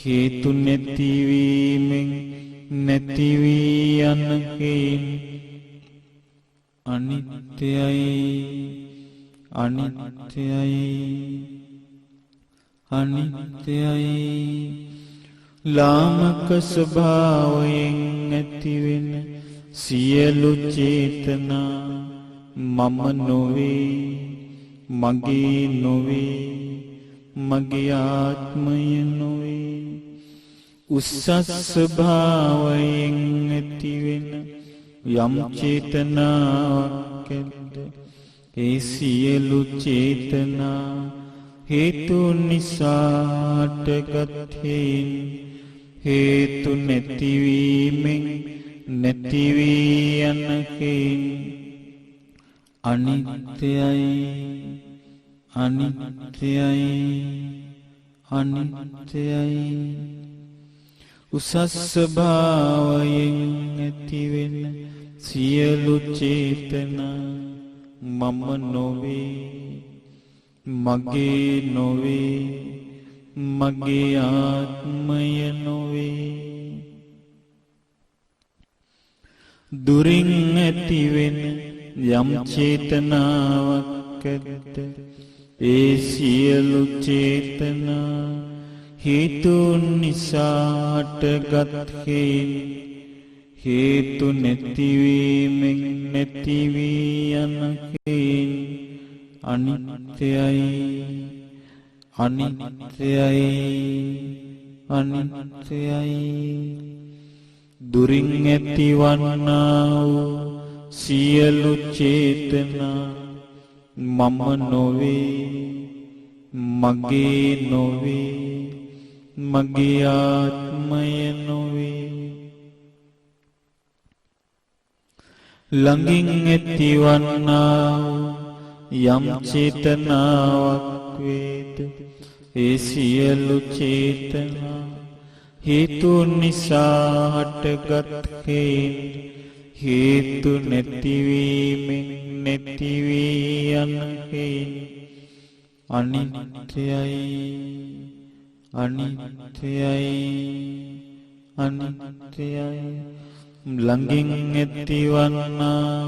Speaker 1: හේතු නැතිවීමෙන් නැති වී යන හේන් අනිත්‍යයි, අනිත්‍යයි, අනිත්‍යයි. ලාමක ස්වභාවයෙන් ඇතිවෙන සියලු චේතනා මම නොවේ, මගේ නොවේ, මගේ ආත්මය නොවේ. උස්සස් ස්වභාවයෙන් ඇතිවෙන යම් චේතනාවක් ඇද්ද, ඒ සියලු චේතනා හේතුන් නිසා හටගත් හේන් හේතු නැතිවීමෙන් නැති වී යන හේන් අනිත්‍යයි, අනිත්‍යයි, අනිත්‍යයි. උසස් ස්වභාවයෙන් ඇතිවෙන සියලු චේතනා මම නොවේ, මගේ නොවේ, මගේ ආත්මය නොවේ. දුරින් ඇතිවෙන යම් චේතනාවක් ඇද්ද, ඒ සියලු චේතනා හේතුන් නිසා හටගත් හේන් හේතු නැතිවීමෙන් නැති වී යන හේන් අනිත්‍යයි, අනිත්‍යයි, අනිත්‍යයි. දුරින් ඇතිවන්නා වූ සියලු චේතනා මම නොවේ, මගේ නොවේ, මගේ ආත්මය නොවේ. ළඟින් ඇතිවන්නා යම් චේතනාවක් වේද, ඒ සියලු චේතනා හේතුන් නිසා හටගත් හේන් හේතු නැතිවීමෙන් නැති වී යන හේන් අනිත්‍යයි, අනිත්‍යයි, අනිත්‍යයි. ළඟින් ඇතිවන්නා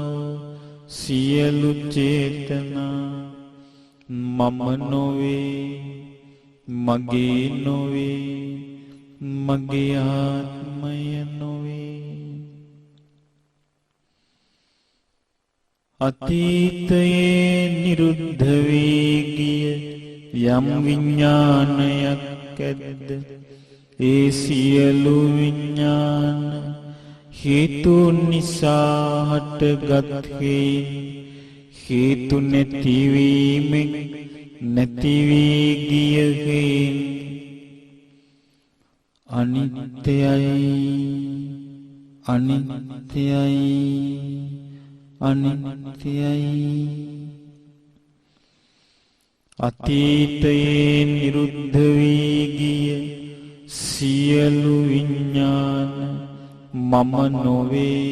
Speaker 1: සියලු චේතනා මම නොවේ, මගේ නොවේ, මගේ ආත්මය නොවේ. අතීතයේ නිරුද්ධ වී ගිය යම් විඥානයක් ඇද්ද, ඒ සියලු විඥාන හේතුන් නිසා හටගත් හේන් හේතු නැතිවීමෙන් නැති වී ගිය හේන් අනිත්‍යයි, අනිත්‍යයි, අනිත්‍යයි. අතීතයේ නිරුද්ධ වී ගිය සියලු විඥාන මම නොවේ,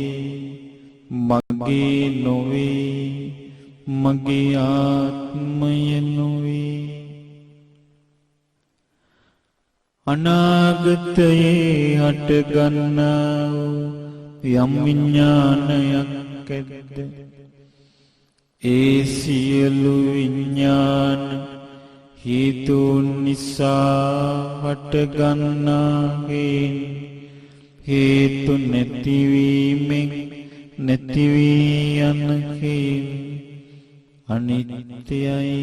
Speaker 1: මගේ නොවේ, මගේ ආත්මය නොවේ. අනාගතයේ හටගන්නා වූ යම් විඥානයක් ඇද්ද ඒ සියලු විඥාන හේතුන් නිසා හටගන්නා හේතු නැතිවීමෙන් නැති වී යන අනිත්‍යයි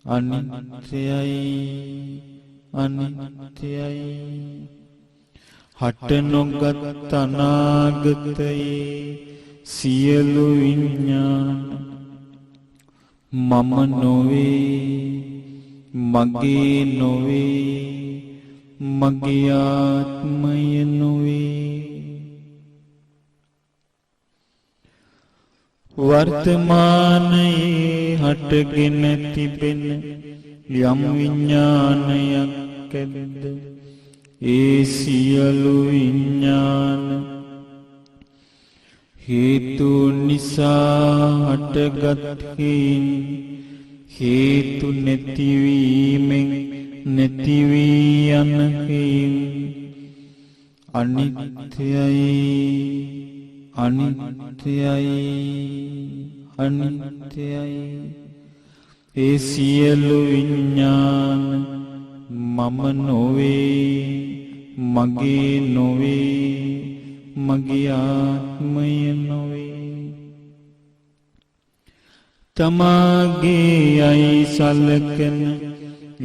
Speaker 1: අනිත්‍යයි අනිත්‍යයි. හට නොගත් අනාගතයේ සියලු විඥාන මම නොවේ, මගේ නොවේ, මගේ ආත්මය නොවේ. වර්තමානයේ හටගෙන තිබෙන යම් විඥානයක් ඇද්ද ඒ සියලු විඥාන හේතු නිසා හටගත් හේතු නැතිවීමෙන් නැති වී යන අනිත්‍යයි අනිත්‍යයි අනිත්‍යයි. ඒ සියලු විඥාන මම නොවේ, මගේ නොවේ, මගේ ආත්මය නොවේ. තමාගේ යයි සලකන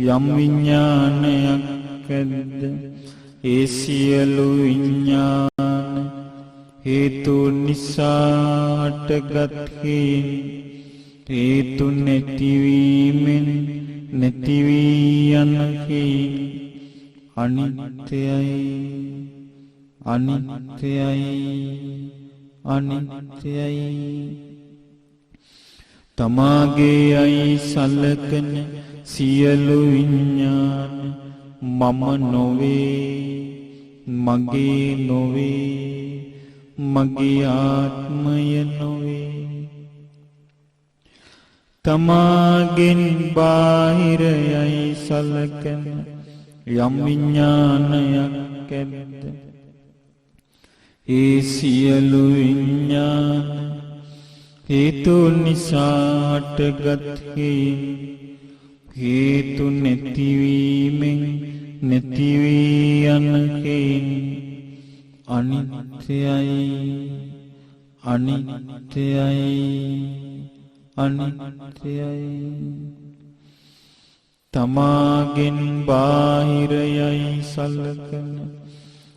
Speaker 1: යම් විඥානයක් ඇද්ද ඒ සියලු විඥාන හේතු නිසා හටගත් හේතු නැතිවීමෙන් නැති වී යන අනිත්‍යයි අනිත්‍යයි අනිත්‍යයි. තමාගේ යයි සලකන සියලු විඥාන මම නොවේ, මගේ නොවේ, මගේ ආත්මය නොවේ. තමාගෙන් බාහිර යයි සලකන යම් විඥානයක් ඇද්ද ඒ සියලු විඥාන හේතු නිසා හටගත් හේතු නැතිවීමෙන් නැති වී යන අනිත්‍යයි අනිත්‍යයි අනිත්‍යයි. තමාගෙන් බාහිර යයි සලකන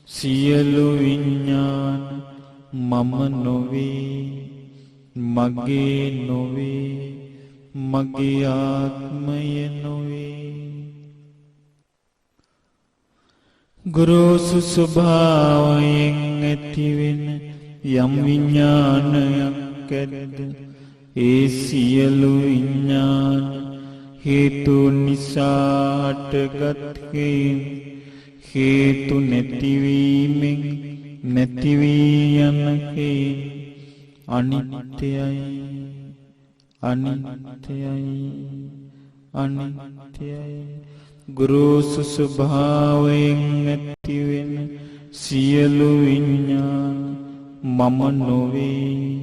Speaker 1: සියලු විඥාන මම නොවේ, මගේ නොවේ, මගේ ආත්මය නොවේ. ගුරුසු ස්වභාවයෙන් ඇතිවෙන යම් විඥානයක් ඇද්ද ඒ සියලු විඥාන හේතු නිසා හටගත් හේතු නැතිවීමෙන් නැති වී යන අනිත්‍යයි අනිත්‍යයි අනිත්‍යයි. ගුරුසු ස්වභාවයෙන් ඇතිවෙන සියලු විඥාන මම නොවේ,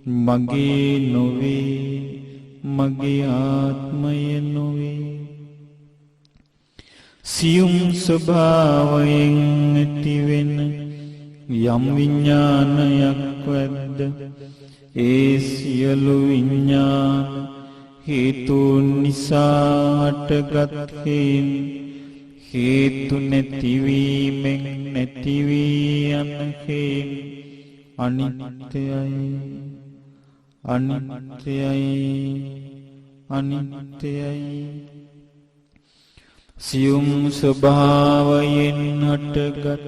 Speaker 1: මගේ නොවේ, මගේ ආත්මය නොවේ. සියුම් ස්වභාවයෙන් ඇතිවෙන යම් විඥානයක් ඇද්ද ඒ සියලු විඥාන හේතු නිසා හටගත් හේතු නැතිවීමෙන් නැති වී යන අනිත්‍යයි අනිත්‍යයි අනිත්‍යයි. සියුම් ස්වභාවයෙන් හටගත්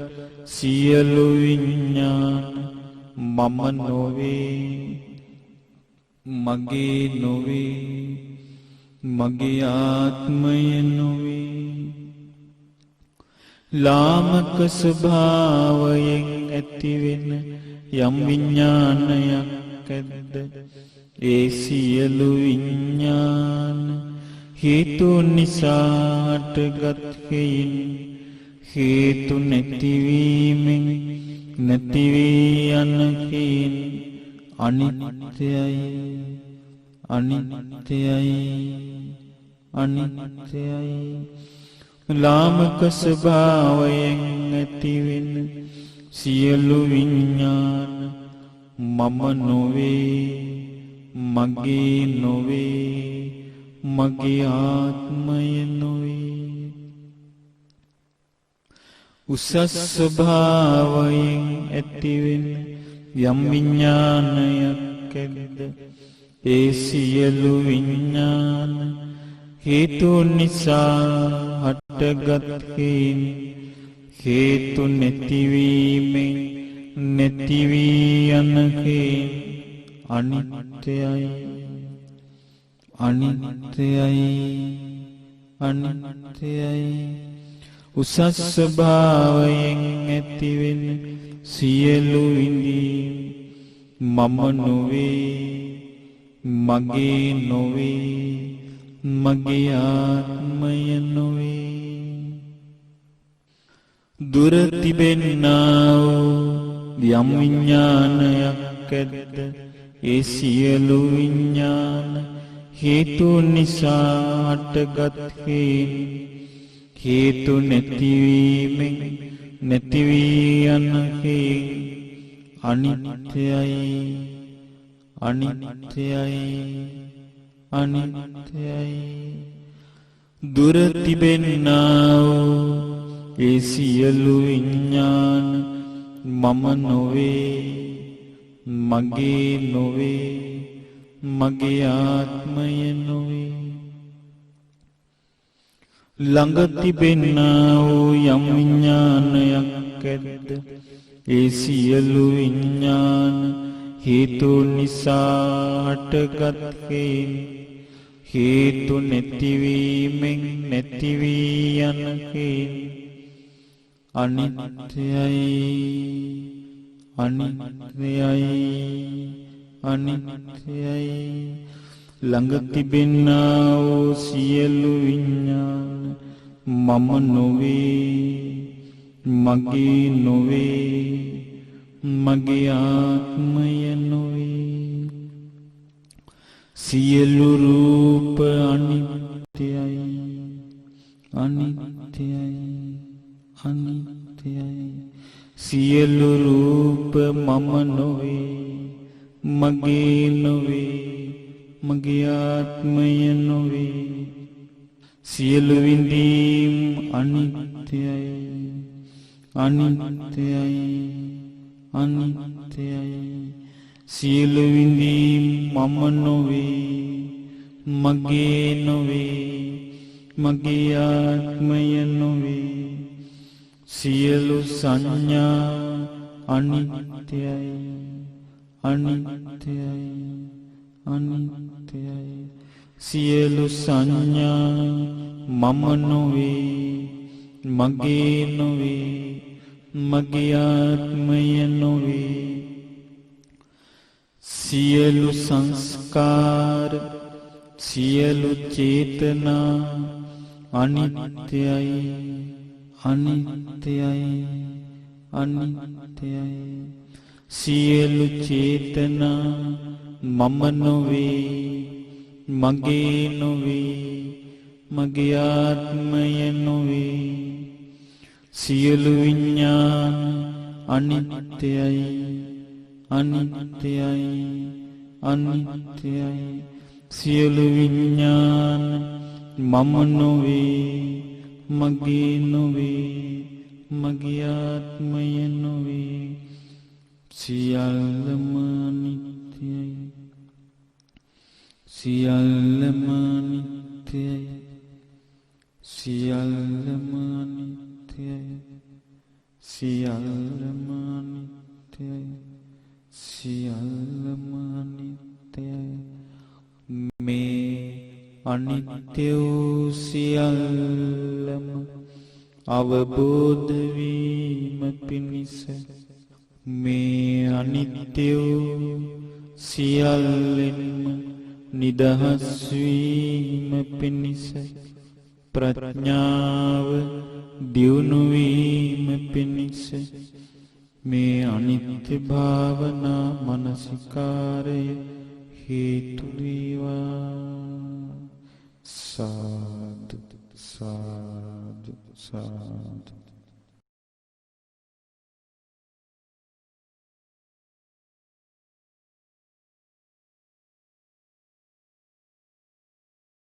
Speaker 1: සියලු විඥාන මම නොවේ, මගේ නොවේ, මගේ ආත්මය නොවේ. ලාමක ස්වභාවයෙන් ඇතිවෙන යම් විඥානයක් ඇද්ද ඒ සියලු විඥාන හේතු නිසාට ගත් හේයින් හේතු නැතිවීමෙන් නැති වී යන හේයින් අනිත්‍යයි අනිත්‍යයි අනිත්‍යයි ලාමක ස්වභාවයෙන් ඇතිවෙන සියලු විඥාන මම නොවේ මගේ නොවේ මගේ ආත්මය නොවේ උසස් ස්වභාවයෙන් ඇතිවෙන යම් විඥානයක් ඇද්ද ඒ සියලු විඥාන හේතු නිසා හටගත් හේතු නැතිවීමෙන් නැති වී යන අනිත්‍යයි අනිත්‍යයි අනිත්‍යයි උසස් ස්වභාවයෙන් ඇතිවෙන සියලු විඳීම් මම නොවේ මගේ නොවේ මගේ ආත්මය නොවේ දුර තිබෙන්නා වූ යම් විඥානයක් ඇද්ද ඒ සියලු විඥාන හේතු නිසා හටගත් හේතු නැතිවීමෙන් නැති වී යන අනිත්‍යයි අනිත්‍යයි අනිත්‍යයි දුර තිබෙන්නා වූ ඒ සියලු විඥාන මම නොවේ මගේ නොවේ මගේ ආත්මය නොවේ ළඟ තිබෙන්නා වූ යම් විඥානයක් ඇද්ද ඒ සියලු විඥාන හේතු නිසා හටගත් හේතු නැතිවීමෙන් නැති වී යන අනිත්‍යයි අනිත්‍යයි අනිත්‍යයි ළඟ තිබෙන්නා වූ සියලු විඥාන මම නොවේ මගේ නොවේ මගේ ආත්මය නොවේ සියලු රූප අනිත්‍යයි අනිත්‍යයි අනිත්‍යයි සියලු රූප මම නොවේ මගේ නොවේ මගේ ආත්මය නොවේ සියලු විඳීම් අනිත්‍යයි අනිත්‍යයි අනිත්‍යයි සියලු විඳීම් මම නොවේ මගේ නොවේ මගේ ආත්මය නොවේ සියලු සංඥා අනිත්‍යයි අනිත්‍යයි අනිත්‍යයි සියලු සංඥා මම නොවේ මගේ නොවේ මගේ ආත්මය නොවේ සියලු සංස්කාර සියලු චේතනා අනිත්‍යයි අනිත්‍යයි අනිත්‍යයි සියලු චේතනා මම නොවේ මගේ නොවේ මගේ ආත්මය නොවේ සියලු විඥාන අනිත්‍යයි අනිත්‍යයි අනිත්‍යයි සියලු විඥාන මම නොවේ මගේ නොවේ මගේ ආත්මය නොවේ සියල්ලම අනිත්‍යයි සියල්ලම අනිත්‍යයි සියල්ලම අනිත්‍යයි සියල්ලම අනිත්‍යයි සියල්ලම අනිත්‍යයි මේ අනිත්‍ය වූ සියල්ලම අවබෝධ වීම පිණිස මේ අනිත්‍ය වූ සියල්ලෙන්ම නිදහස් වීම පිණිස ප්‍රඥාව දියුණු වීම පිණිස මේ අනිත්‍ය භාවනා මනසිකාරය හේතු වේවා. සාදු සාදු සාදු.